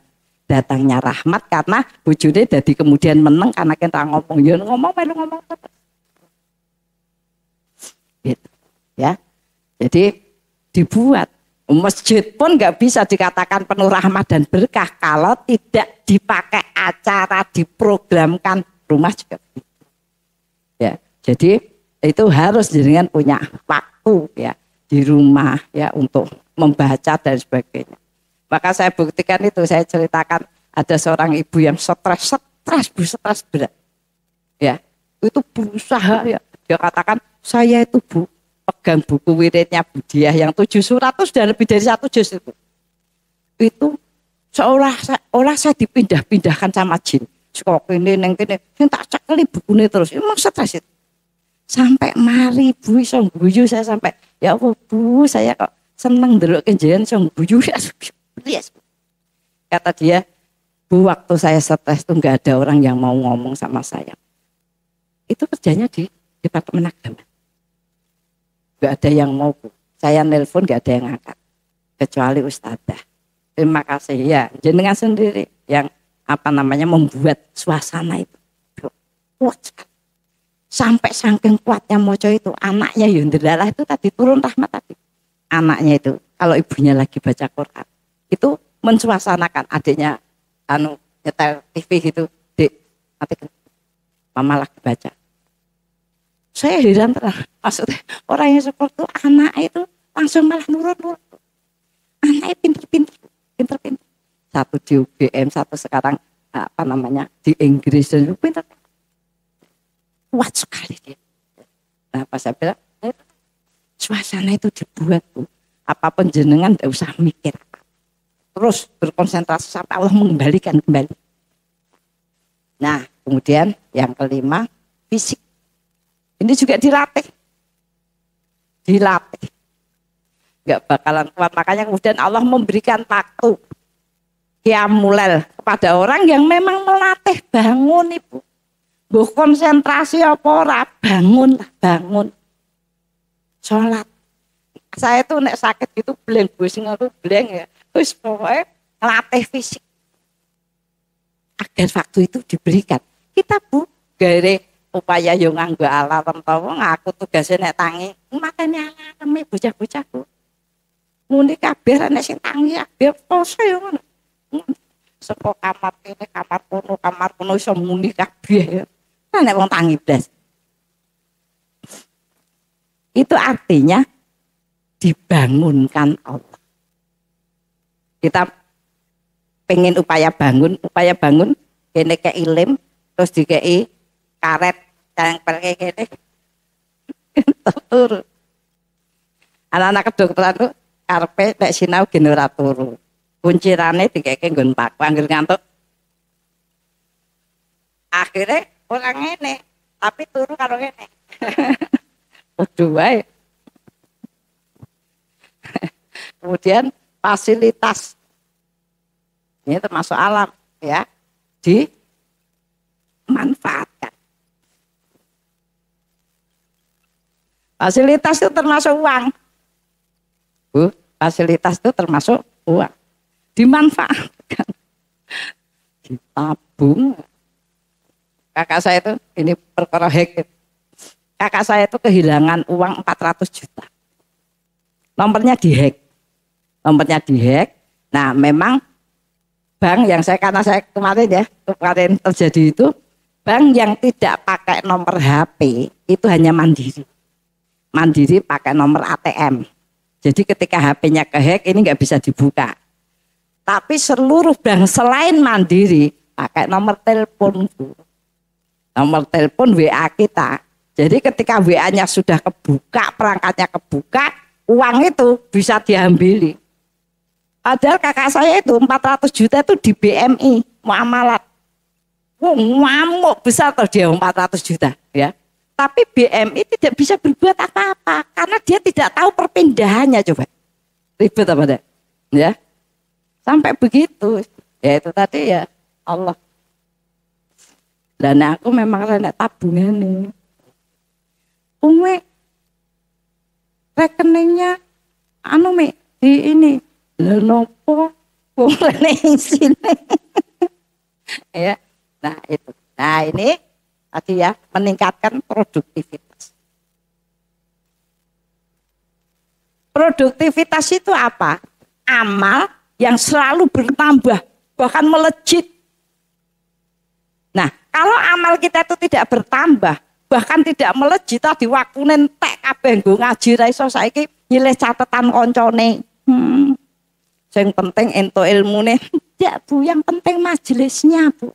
datangnya rahmat karena bojone dadi kemudian meneng karena kita ngomong ya ngomong melu ngomong terus. Gitu. Ya. Jadi dibuat. Masjid pun nggak bisa dikatakan penuh rahmat dan berkah kalau tidak dipakai acara, diprogramkan. Rumah juga begitu. Ya, jadi itu harus jenengan punya waktu ya di rumah ya untuk membaca dan sebagainya. Maka saya buktikan itu, saya ceritakan ada seorang ibu yang stres berat. Ya, itu berusaha ya. Dia katakan, saya itu Bu pegang buku wiridnya Budiah yang 7 surat itu sudah lebih dari 1 juz itu. Itu seolah saya dipindah-pindahkan sama jin. Kok ini neng kene, tak cekeli bukunya terus. Emang stres itu. Sampai mari Bu iso guyu saya sampai, ya Allah Bu, saya kok seneng ndelok kenjenengan iso guyu ya. Kata dia, Bu, waktu saya stres itu enggak ada orang yang mau ngomong sama saya. Itu kerjanya di Departemen Agama. Enggak ada yang mau Bu. Saya nelpon enggak ada yang angkat. Kecuali Ustadzah. Terima kasih ya. Jenengan sendiri yang membuat suasana itu. Kuat sekali. Sampai saking kuatnya moco itu. Anaknya Yundralah itu tadi turun rahmat tadi. Anaknya itu kalau ibunya lagi baca Quran. Itu mensuasanakan adiknya nyetel TV gitu. Dek, matikan. Mama lagi baca. Saya heran terang, maksudnya orang yang seperti itu, anak itu langsung malah nurut. Anaknya pinter-pinter. Satu di UGM, satu sekarang di Inggris, dan pinter. Kuat sekali dia. Nah, pas saya bilang, suasana itu dibuat Bu. Apapun jenengan tidak usah mikir. Terus berkonsentrasi sampai Allah mengembalikan kembali. Nah, kemudian yang kelima, fisik. Ini juga dilatih. Enggak bakalan kuat. Makanya kemudian Allah memberikan waktu qiyamulail kepada orang yang memang melatih bangun Ibu. Buh konsentrasi apa ora, bangun. Sholat. Saya tuh nek sakit gitu bleng ya. Terus pokoknya ngelatih fisik. Agar waktu itu diberikan. Kita Bu, gare upaya yo nganggo alarm to wong aku tugasnya nek tangi mateni alarm bocah-bocah Bu. Muni kabeh nek sing tangi kabeh poso yo ngono. Saka kamar kene kamar kono iso muni kabeh. Nah nek wong tangi blas. Itu artinya dibangunkan Allah. Kita pengen upaya bangun kene ke ilim terus dikei karet yang pergi kene turu. Anak-anak kedokteran tuh karepe nek sinau gen ora turu. Kuncirane dikeke nggon paku anggere ngantuk. Akhirnya orang ngene, tapi turu karo ngene. Waduh wae. Kemudian fasilitas. Ini termasuk alam ya. Dimanfaatkan. Fasilitas itu termasuk uang. Bu, fasilitas itu termasuk uang. Dimanfaatkan. Ditabung. Kakak saya itu, ini perkara hack. Kakak saya itu kehilangan uang 400 juta. Nomornya dihack. Nah memang bank yang karena saya kemarin terjadi itu, bank yang tidak pakai nomor HP itu hanya Mandiri. Mandiri pakai nomor ATM. Jadi ketika HP-nya kehack ini nggak bisa dibuka. Tapi seluruh bank selain Mandiri pakai nomor telepon. Nomor telepon WA kita. Jadi ketika WA-nya sudah kebuka, perangkatnya kebuka, uang itu bisa diambili. Padahal kakak saya itu 400 juta itu di BMI muamalat. Ngamuk besar tuh dia 400 juta ya. Tapi BMI tidak bisa berbuat apa-apa karena dia tidak tahu perpindahannya, coba. Ribet apa enggak? Ya. Sampai begitu. Ya itu tadi ya Allah. Dan aku memang rada tabungan nih. Rekeningnya di ini. Lah nopo wong rekening sini. Ya. Nah, itu. Nah, ini tadi ya meningkatkan produktivitas. Produktivitas itu apa? Amal yang selalu bertambah, bahkan melejit. Nah, kalau amal kita itu tidak bertambah, bahkan tidak melejit, tadi waktu nentek kabeh nggo ngaji ra iso saiki nyilih catatan koncone. Yang penting ento ilmune. Tidak, Bu, yang penting majelisnya, Bu.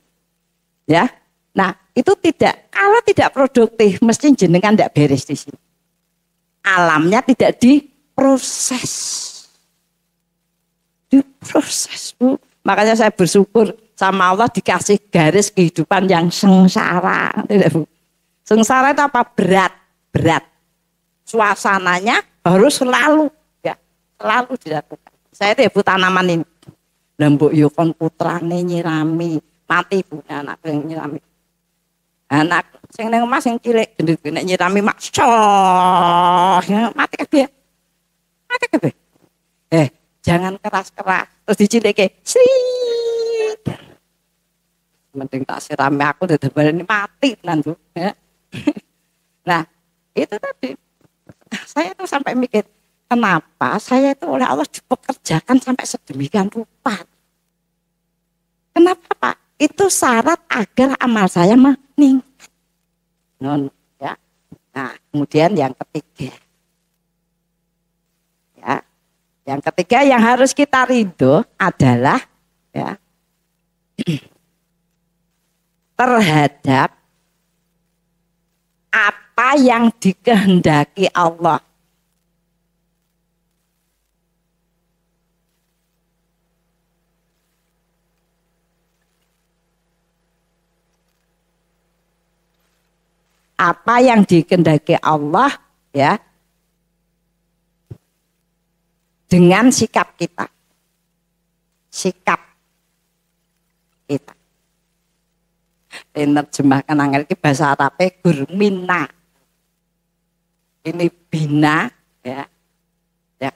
Ya. Nah, itu tidak, kalau tidak produktif mesti jenengan tidak beres di sini. Alamnya tidak diproses. Diproses, Bu. Makanya saya bersyukur sama Allah dikasih garis kehidupan yang sengsara. Tidak, Bu. Sengsara itu apa? Berat. Suasananya harus selalu dilakukan. Saya itu ya, Bu, tanaman ini. Lembuk yo kon putrane nyirami, mati Bu anak yang nyirami. Anak sing nang omah sing cilik gendut nek nyirami mak mati kabeh. Mati kabeh. Jangan keras-keras. Terus dicilike. Srit. Mending tak sirami aku dadi mati tenan Bu. Ya. Nah, itu tadi. Saya tuh sampai mikir, kenapa saya itu oleh Allah dipekerjakan sampai sedemikian rupa? Kenapa, Pak? Itu syarat agar amal saya meningkat. Ya. Nah, kemudian yang ketiga. Ya. Yang ketiga yang harus kita ridho adalah ya, terhadap apa yang dikehendaki Allah. Apa yang dikehendaki Allah ya, dengan sikap kita. Sikap kita. Nerjemahkan angel iki bahasa Arabe gurmina. Ini bina ya. Ya,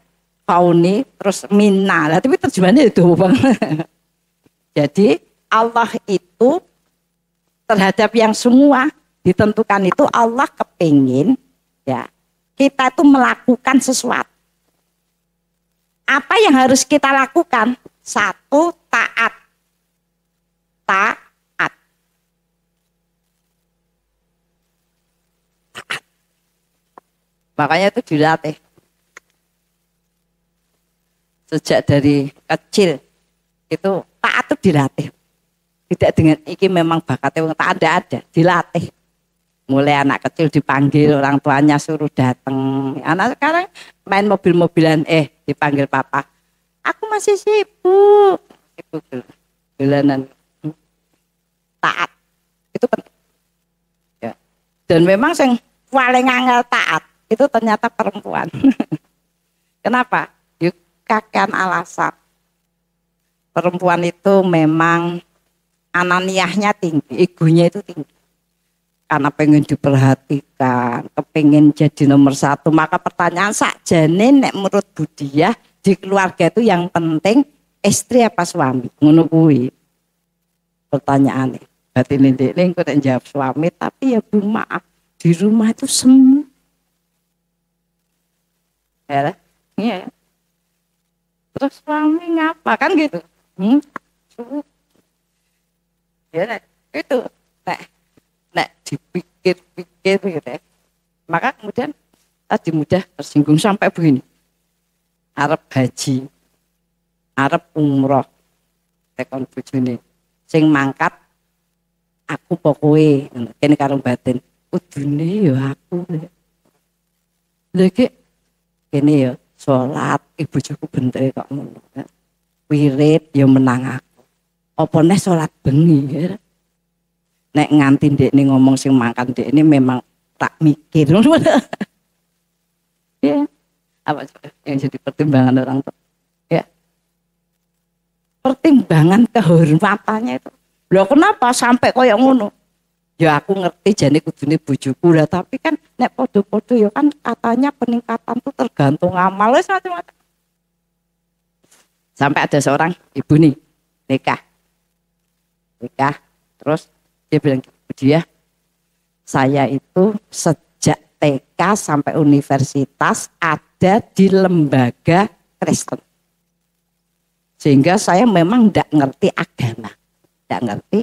fauni terus mina. Lah tapi terjemahannya itu Bang. Jadi Allah itu terhadap yang semua ditentukan itu Allah kepingin ya kita itu melakukan sesuatu. Apa yang harus kita lakukan? Satu, taat. Taat. Makanya itu dilatih. Sejak dari kecil itu taat itu dilatih. Tidak dengan iki memang bakatnya tak ada, dilatih. Mulai anak kecil dipanggil orang tuanya suruh datang. Anak sekarang main mobil-mobilan dipanggil papa. Aku masih sibuk. Sibuk bulanan. Taat itu penting. Ya. Dan memang yang paling angel taat itu ternyata perempuan. Kenapa? Yuk kakean alasan. Perempuan itu memang ananiahnya tinggi, egonya itu tinggi. Karena pengen diperhatikan, kepengen jadi nomor satu. Maka pertanyaan sakjane nek menurut Budiah di keluarga itu yang penting istri apa suami? Ngono kuwi. Pertanyaannya. Berarti ndek engko nek jawab suami, tapi ya Bu maaf, di rumah itu semua. Ya, iya. Terus suami ngapa kan gitu? Ya, itu. Nek dipikir-pikir gitu ya. Maka kemudian tadi mudah tersinggung sampai begini. Arep haji, arep umroh, tekon bojone. Sing mangkat aku pokoke kene karo batin. Kudune ya aku. Lha iki kene ya salat ibu bojoku bentere kok ngono. wirid ya menang aku. Apa neh salat bengi ya. Nek nganti ndekne ngomong sing mangkat ndekne memang tak mikir. Ya. Apa yang jadi pertimbangan orang tua? Ya. Pertimbangan kehormatannya itu. Loh kenapa sampai koyo ngono? Ya aku ngerti jane kudune bojoku lah, tapi kan nek podo-podo ya kan katanya peningkatan tuh tergantung amal wis macam-macam. Sampai ada seorang ibu nih nikah. Terus dia bilang dia saya itu sejak TK sampai universitas ada di lembaga Kristen. Sehingga saya memang tidak ngerti agama. Tidak ngerti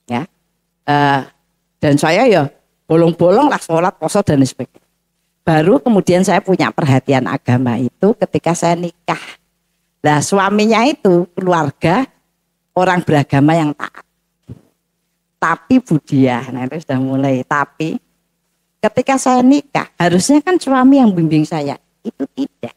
ya. Dan saya ya bolong-bolong lah sholat, puasa dan sebagainya. Baru kemudian saya punya perhatian agama itu ketika saya nikah. Nah suaminya itu keluarga orang beragama yang taat. Tapi Budia, nah itu sudah mulai. Tapi ketika saya nikah harusnya kan suami yang bimbing saya. Itu tidak.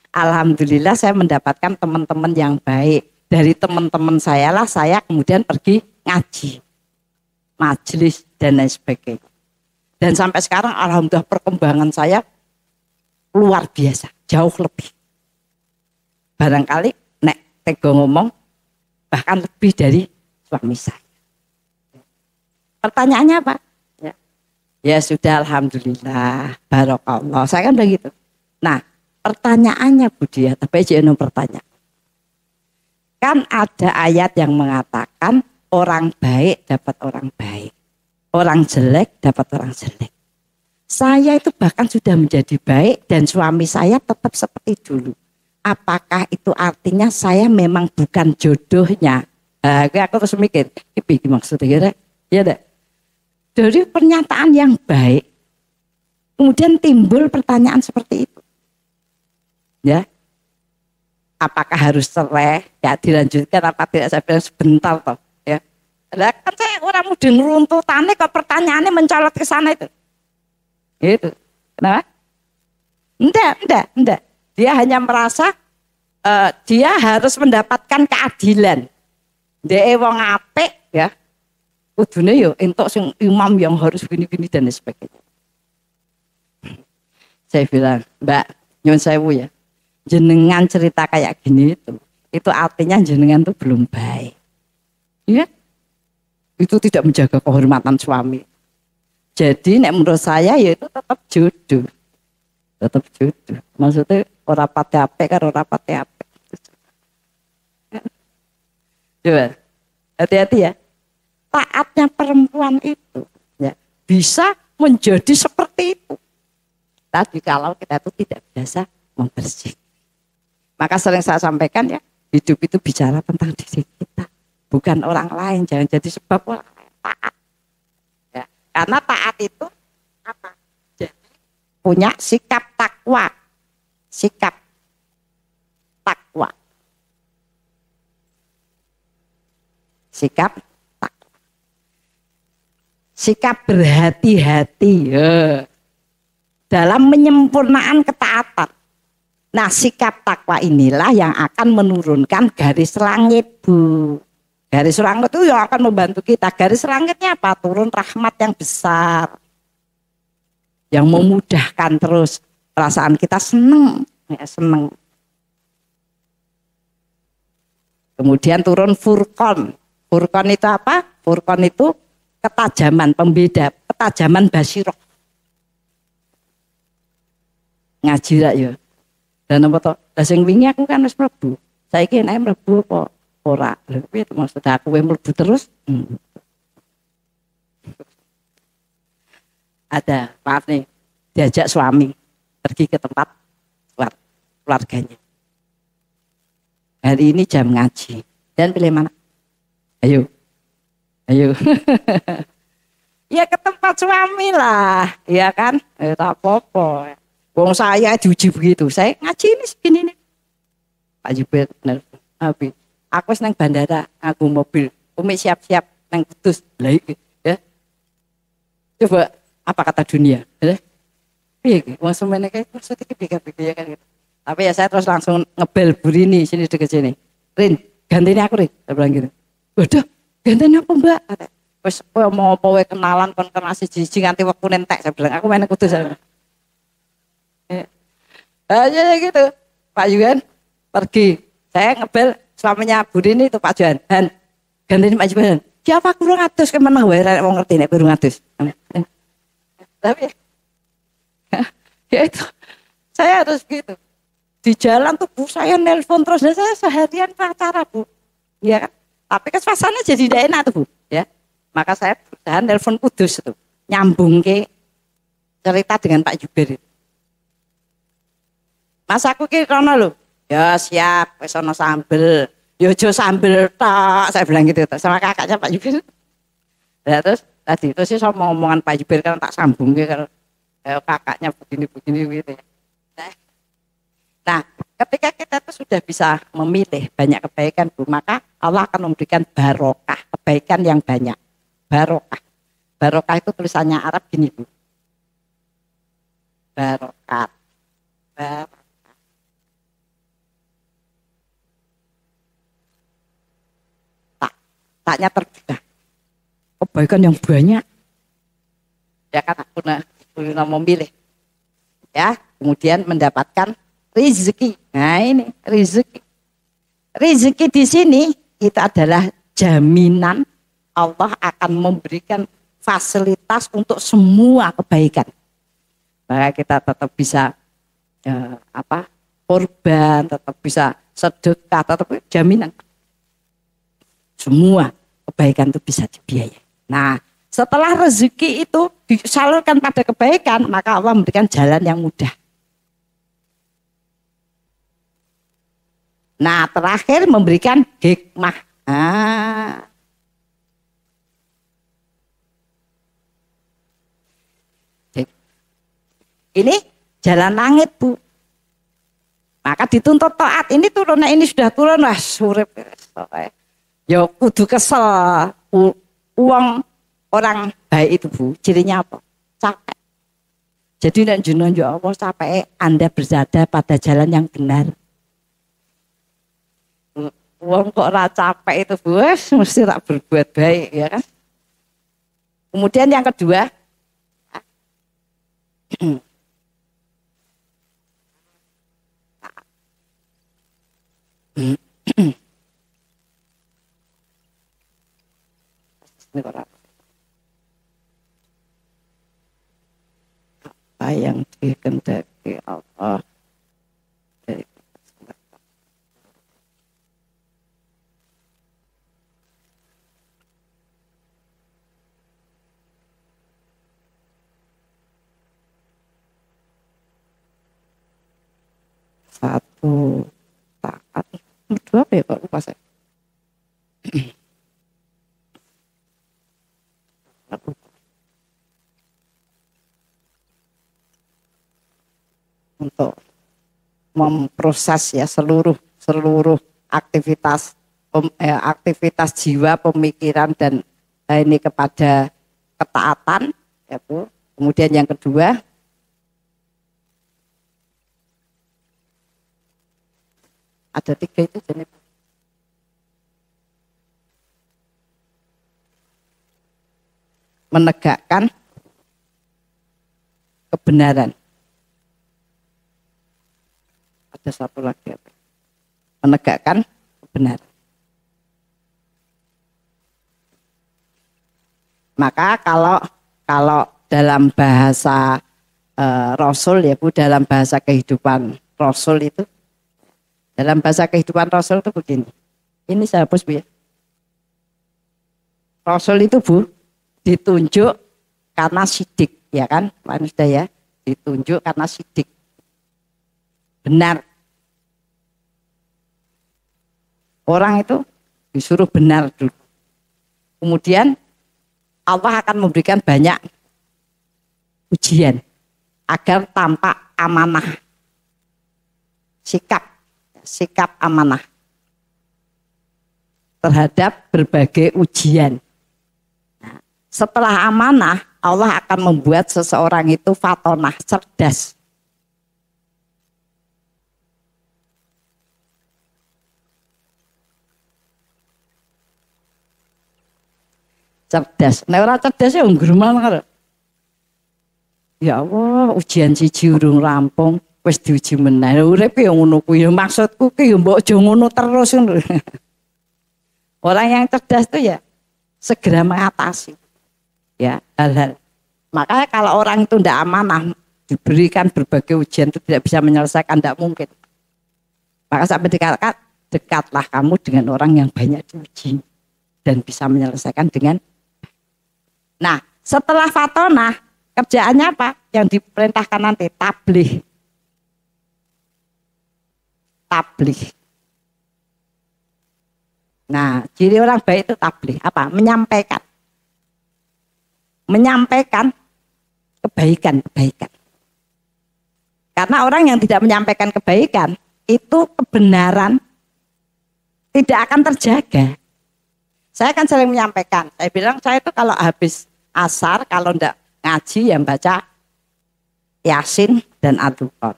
Alhamdulillah saya mendapatkan teman-teman yang baik. Dari teman-teman saya lah saya kemudian pergi ngaji, majelis dan lain sebagainya. Dan sampai sekarang alhamdulillah perkembangan saya luar biasa, jauh lebih. Barangkali nek tego ngomong bahkan lebih dari suami saya. Pertanyaannya apa? Ya sudah alhamdulillah, barokallah. Saya kan begitu. Nah pertanyaannya Budia, tapi jangan pertanyaan. Kan ada ayat yang mengatakan orang baik dapat orang baik. Orang jelek dapat orang jelek. Saya itu bahkan sudah menjadi baik dan suami saya tetap seperti dulu. Apakah itu artinya saya memang bukan jodohnya? Aku terus mikir, ini maksudnya ya deh. Dari pernyataan yang baik, kemudian timbul pertanyaan seperti itu. Ya. Apakah harus cerai? Ya dilanjutkan apa tidak? Saya bilang sebentar toh. Ya. Lah kan saya orang muda ngeruntutane kok pertanyaannya mencolot ke sana itu. Itu. Kenapa? Enggak. Dia hanya merasa dia harus mendapatkan keadilan. Dia wong apik ya. Kudune yo entuk sing imam yang harus gini-gini dan sebagainya. Saya bilang, Mbak, nyuwun sewu ya. Jenengan cerita kayak gini itu artinya jenengan itu belum baik. Ya? Itu tidak menjaga kehormatan suami. Jadi nek menurut saya ya itu tetap jodoh. Tetap jodoh. Maksudnya ora pati apik karo ora pati apik. Coba. Hati-hati ya. Taatnya perempuan itu ya bisa menjadi seperti itu. Tapi kalau kita itu tidak biasa membersihkan. Maka sering saya sampaikan ya, hidup itu bicara tentang diri kita, bukan orang lain. Jangan jadi sebab orang lain taat. Ya, karena taat itu apa? Jadi punya sikap takwa, sikap takwa, sikap takwa, sikap berhati-hati ya, dalam menyempurnakan ketaatan. Nah sikap takwa inilah yang akan menurunkan garis langit Bu. Garis langit itu yang akan membantu kita. Garis langitnya apa? Turun rahmat yang besar. Yang memudahkan terus. Perasaan kita seneng. Ya, seneng. Kemudian turun furqan. Furqan itu apa? Furqan itu ketajaman, pembeda. Ketajaman basiroh. Ngaji lah ya. Dan apa to? Lah sing wingi aku kan wis mlebu. Saiki nek mlebu apa ora? Lha piye to maksud aku mlebu terus? Ada, maaf nih, diajak suami pergi ke tempat keluarganya. Hari ini jam ngaji. Dan pilih mana? Ayo. Ya ke tempat suami lah, ya kan? Tak apa-apa. Wong saya diuji begitu, saya ngaji ini segini nih. Pak Jibril, Abi, aku senang bandara, aku mobil, Umi siap-siap nang Kudus, lah iki, ya. Coba apa kata dunia? Ya, wong semene kayak maksudnya pikir-pikir ya kan gitu. Tapi ya saya terus langsung ngebel Bu Rini sini dekat sini. Rin, gantinya aku Rin. Saya bilang gitu. Waduh, gantinya apa Mbak? Terus mau apa kenalan kon kena siji nganti waktu nentek. Saya bilang aku main kudu saya. Aja gitu. Pak Yuhan pergi. Saya ngebel suaminya Bu Rini itu Pak Juan. Han, gantinya Pak Juan. Siapa kurang atus kemana wae mau ngerti nek kurang atus. Tapi ya itu saya harus gitu. Di jalan tuh Bu saya nelpon terus dan saya seharian pacara Bu. Ya kan? Tapi kesuasananya jadi tidak enak tuh Bu, ya. Maka saya berusaha nelpon Kudus itu, nyambung ke cerita dengan Pak Juber itu. Mas aku ki rono lho. Ya siap, wis ana sambel. Ya aja sambel tok, saya bilang gitu sama kakaknya Pak Juber. Ya terus tadi itu sih sama omongan Pak Juber kan tak sambung ke kalau kakaknya begini-begini gitu ya. Nah, ketika kita tuh sudah bisa memilih banyak kebaikan Bu, maka Allah akan memberikan barokah, kebaikan yang banyak. Barokah. Barokah itu tulisannya Arab gini Bu. Barokat. Barokah. Taknya terbuka. Kebaikan yang banyak. Ya kan aku memilih. Ya, kemudian mendapatkan rezeki. Nah ini rezeki. Rezeki di sini itu adalah jaminan Allah akan memberikan fasilitas untuk semua kebaikan. Maka kita tetap bisa korban, tetap bisa sedekah, tetap jaminan. Semua kebaikan itu bisa dibiayai. Nah, setelah rezeki itu disalurkan pada kebaikan, maka Allah memberikan jalan yang mudah. Nah, terakhir memberikan hikmah. Ini jalan langit Bu. Maka dituntut taat. Ini turun, ini sudah turun lah surip. Ya kudu kesel. Uang orang baik itu Bu, cirinya apa? Capek. Jadi nek jenengan ya Allah capek Anda berada pada jalan yang benar. Uang kok ora capek itu Bu, mesti tak berbuat baik ya kan. Kemudian yang kedua, apa yang dikehendaki Allah dari satu taat, dua apa ya Pak lupa saya. Untuk memproses ya seluruh aktivitas aktivitas jiwa, pemikiran dan ini kepada ketaatan ya Bu. Kemudian yang kedua ada tiga itu jenis menegakkan kebenaran. Ada satu lagi apa? Menegakkan kebenaran. Maka kalau dalam bahasa Rasul ya Bu, dalam bahasa kehidupan Rasul itu, dalam bahasa kehidupan Rasul itu begini. Ini saya hapus Bu ya. Rasul itu Bu ditunjuk karena sidik ya kan, manusia ya, ditunjuk karena sidik. Benar. Orang itu disuruh benar dulu. Kemudian Allah akan memberikan banyak ujian agar tampak amanah. Sikap amanah terhadap berbagai ujian. Nah, setelah amanah, Allah akan membuat seseorang itu fatonah, cerdas. cerdas. Nek ora cerdas ya ngrumal karo. Ya Allah, ujian siji urung rampung, wis diuji meneh. Urip ya ngono kuwi. Maksudku ki ya mbok aja ngono terus ngono. Orang yang cerdas itu ya segera mengatasi ya hal-hal. Makanya kalau orang itu tidak amanah, diberikan berbagai ujian itu tidak bisa menyelesaikan, tidak mungkin. Maka sampai dikatakan dekatlah kamu dengan orang yang banyak diuji dan bisa menyelesaikan dengan. Nah, setelah fatonah kerjaannya apa? Yang diperintahkan nanti tabligh. Tabligh. Nah, ciri orang baik itu tabligh apa? Menyampaikan. Menyampaikan kebaikan-kebaikan. Karena orang yang tidak menyampaikan kebaikan, itu kebenaran tidak akan terjaga. Saya kan sering menyampaikan, saya bilang saya itu kalau habis asar, kalau enggak ngaji yang baca Yasin dan Ad-Dukhon.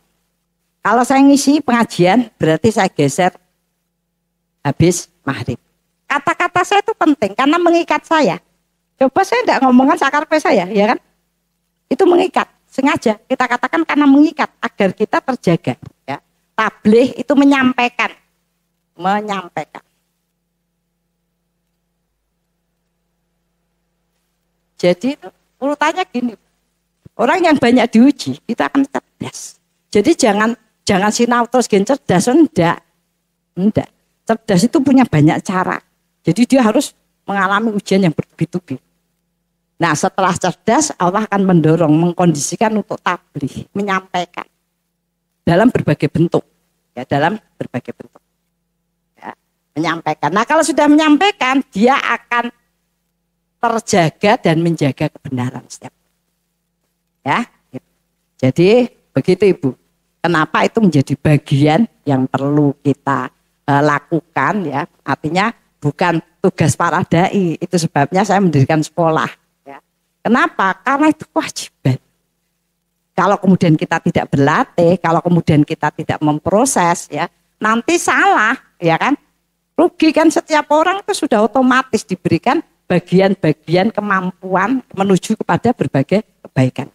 Kalau saya ngisi pengajian, berarti saya geser habis maghrib. Kata-kata saya itu penting karena mengikat saya. Coba saya tidak ngomongkan sakarpe saya, ya kan? Itu mengikat, sengaja kita katakan karena mengikat agar kita terjaga. Ya. Tabligh itu menyampaikan. Jadi urutannya gini, orang yang banyak diuji kita akan cerdas. Jadi jangan sinau terus gen cerdas, enggak. Cerdas itu punya banyak cara. Jadi dia harus mengalami ujian yang bertubi-tubi. Nah, setelah cerdas Allah akan mendorong, mengkondisikan untuk tabligh, menyampaikan dalam berbagai bentuk. Ya, dalam berbagai bentuk. Ya, menyampaikan. Nah, kalau sudah menyampaikan, dia akan terjaga dan menjaga kebenaran setiap. Ya. Jadi begitu Ibu. Kenapa itu menjadi bagian yang perlu kita lakukan ya? Artinya bukan tugas para dai, itu sebabnya saya mendirikan sekolah. Kenapa? Karena itu kewajiban. Kalau kemudian kita tidak berlatih, kalau kemudian kita tidak memproses, ya nanti salah, ya kan? Rugi kan setiap orang itu sudah otomatis diberikan bagian-bagian kemampuan menuju kepada berbagai kebaikan.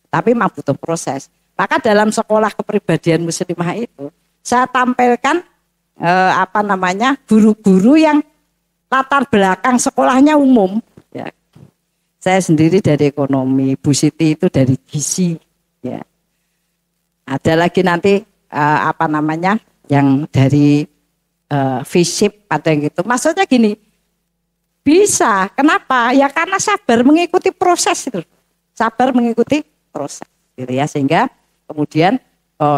Tapi memang butuh proses. Maka dalam sekolah kepribadian muslimah itu, saya tampilkan guru-guru yang latar belakang sekolahnya umum. Ya. Saya sendiri dari ekonomi, Bu Siti itu dari gizi, ya. Ada lagi nanti yang dari FISIP atau yang gitu. Maksudnya gini, bisa. Kenapa? Ya karena sabar mengikuti proses itu, sabar mengikuti proses, gitu ya. Sehingga kemudian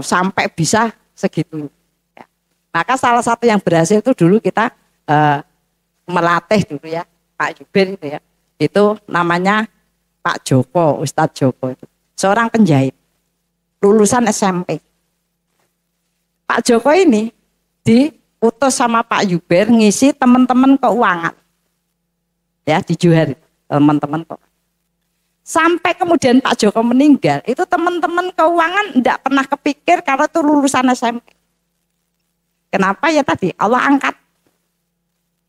sampai bisa segitu. Ya. Maka salah satu yang berhasil itu dulu kita melatih dulu ya, Pak Jubir itu ya. Itu namanya Pak Joko, Ustadz Joko itu. Seorang penjahit, lulusan SMP. Pak Joko ini diutus sama Pak Jubir ngisi teman-teman keuangan. Ya, di Johar, teman-teman kok. Sampai kemudian Pak Joko meninggal, itu teman-teman keuangan tidak pernah kepikir kalau itu lulusan SMP. Kenapa? Ya tadi Allah angkat.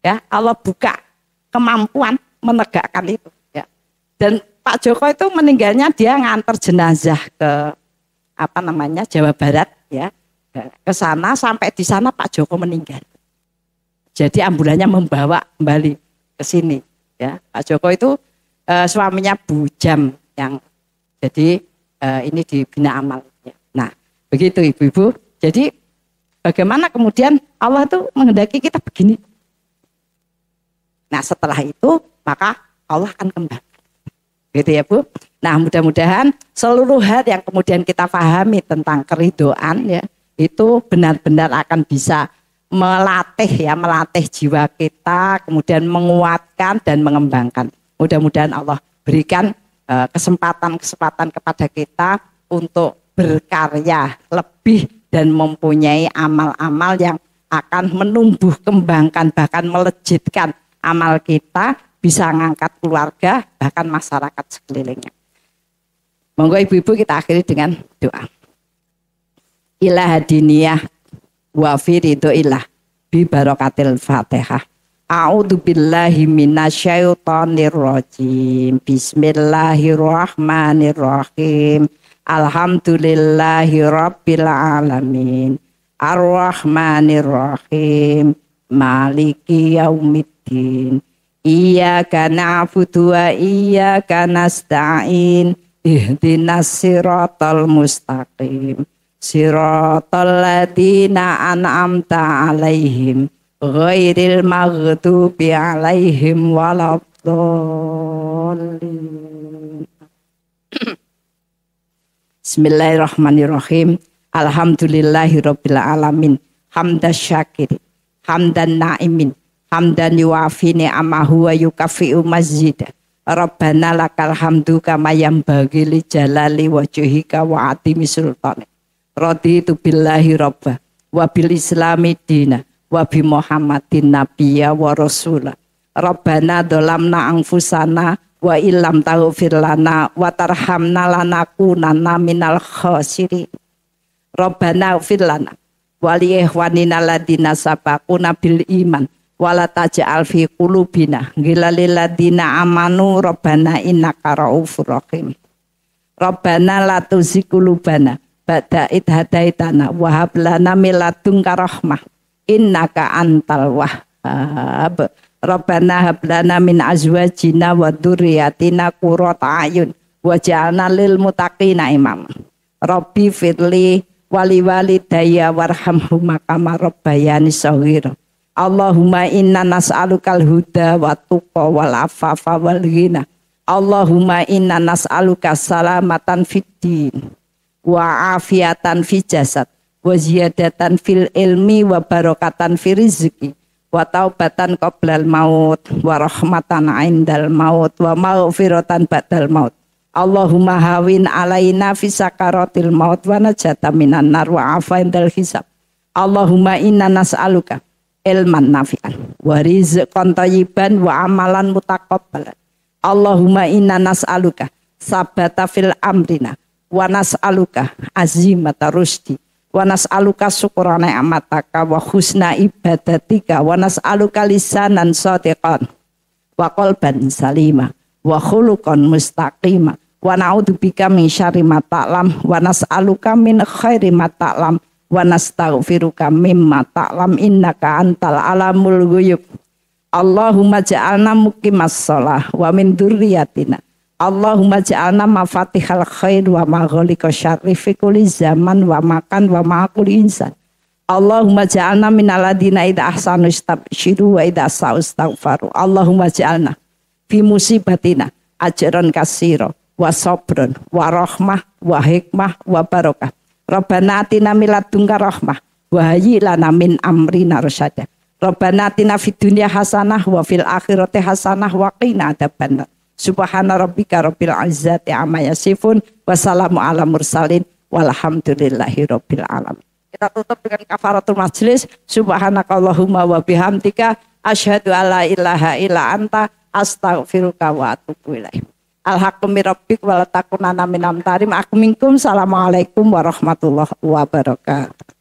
Ya, Allah buka kemampuan menegakkan itu ya. Dan Pak Joko itu meninggalnya dia ngantar jenazah ke Jawa Barat ya, ke sana, sampai di sana Pak Joko meninggal. Jadi ambulannya membawa kembali ke sini ya. Pak Joko itu suaminya Bu Jam yang jadi ini di Bina Amal ya. Nah begitu ibu-ibu. Jadi bagaimana kemudian Allah itu menghendaki kita begini. Nah setelah itu maka Allah akan kembali. Gitu ya Bu. Nah mudah-mudahan seluruh hal yang kemudian kita pahami tentang keridhaan ya, itu benar-benar akan bisa melatih jiwa kita, kemudian menguatkan dan mengembangkan. Mudah-mudahan Allah berikan kesempatan-kesempatan kepada kita untuk berkarya lebih dan mempunyai amal-amal yang akan menumbuh kembangkan, bahkan melejitkan amal kita, bisa ngangkat keluarga, bahkan masyarakat sekelilingnya. Monggo ibu-ibu kita akhiri dengan doa. Ilah hadiniyah wa fi ridho ilah bi barokatil Fatihah. A'udzu billahi minasyaitonir rajim. Bismillahirrahmanirrahim. Alhamdulillahi rabbil alamin. Ar-Rahmanir-Rahim. Maliki yaumiddin. Iyyaka na'budu wa iyyaka nasta'in. Ihdinas siratal mustaqim. Siratal ladzina an'amta 'alaihim ghairil maghdubi 'alaihim waladdallin. Bismillahirrahmanirrahim. Alhamdulillahirabbil alamin. Hamdas syakir, hamdan na'imin, hamdan yuafi ni'amahu wa yukafi'u mazida. Rabbana lakal hamdu kama yanbaghi li jalali wajhika wa atimi sultani. Raditu billahi rabba wa bil islami dina wa bi muhammadin nabiyya wa rasula. Rabbana dolamna anfusana wa illam taghfir lana wa tarhamna lanakunanna minal khasirin. Rabbana ighfir lana wa li ikhwanina alladziina sabaquna bil iman wala taj'al fi qulubina ghilal lil ladzina amanu rabbana innaka raufur rahim. Rabbana la tuzigh qulubana ba'da idh hadaitana wa hab lana min ladunka rahmah innaka antal wahhab. Rabbana hab lana min azwajina wa dzurriyyatina qurrata a'yun waj'alna lil muttaqina imama. Rabbi firli wali walidayya warhamhuma kama rabbayani shaghira. Allahumma inna nas'alukal huda wa tuqa wal afafa wal ghina. Allahumma inna nas'aluka salamatan fid din wa afiatan fi jasad wa ziyadatan fil ilmi wa barakatan fi rizqi wa taubatan qoblal maut wa rahmatan indal maut wa maghfiratan ba'dal maut. Allahumma hawin alaina fi sakaratil maut wa najata minan nar wa afa indal hisab. Allahumma inna nas'aluka ilman nafi'an wa rizqan thayyiban wa amalan mutaqabbalan. Allahumma inna nas'aluka sabata fil amrina wa nas'aluka azimata rusdi wa nas'aluka syukrana ni'mataka wa husna ibadatika wa nas'aluka lisanan shadiqan wa qalban salima wa khuluqan mustaqima wa na'udzubika min syarri ma ta'lam wa nas'aluka min khairi ma ta'lam wa nastaghfiruka mimma ta'lam innaka antal alamul ghuyub. Allahumma ja'alna muqimas shalah wa min dzurriyyatina. Allahumma ja'alna mafatihal khair wa maghliqa syarri fi kulli zaman wa makan wa ma'akul insan. Allahumma ja'alna minal ladzina idza ahsanu istabsyiru wa idza sa'u istaghfaru. Allahumma ja'alna fi musibatina ajran katsira wa sabrun wa rahmah wa hikmah wa barakah. Rabbana atina min ladunka rahmah wa hayyi lana min amrina rasyada. Rabbana atina fid dunya hasanah wa fil akhirati hasanah wa qina adzabannar. Subhana rabbika rabbil izzati amma yasifun wa salamu ala mursalin walhamdulillahi rabbil alamin. Kita tutup dengan kafaratul majlis. Subhanakallahumma wa bihamdika asyhadu alla ilaha illa anta astaghfiruka wa atubu ilaik. Al-haqqu min rabbik wa la takunanna minal mumtarin. Assalamualaikum warahmatullahi wabarakatuh.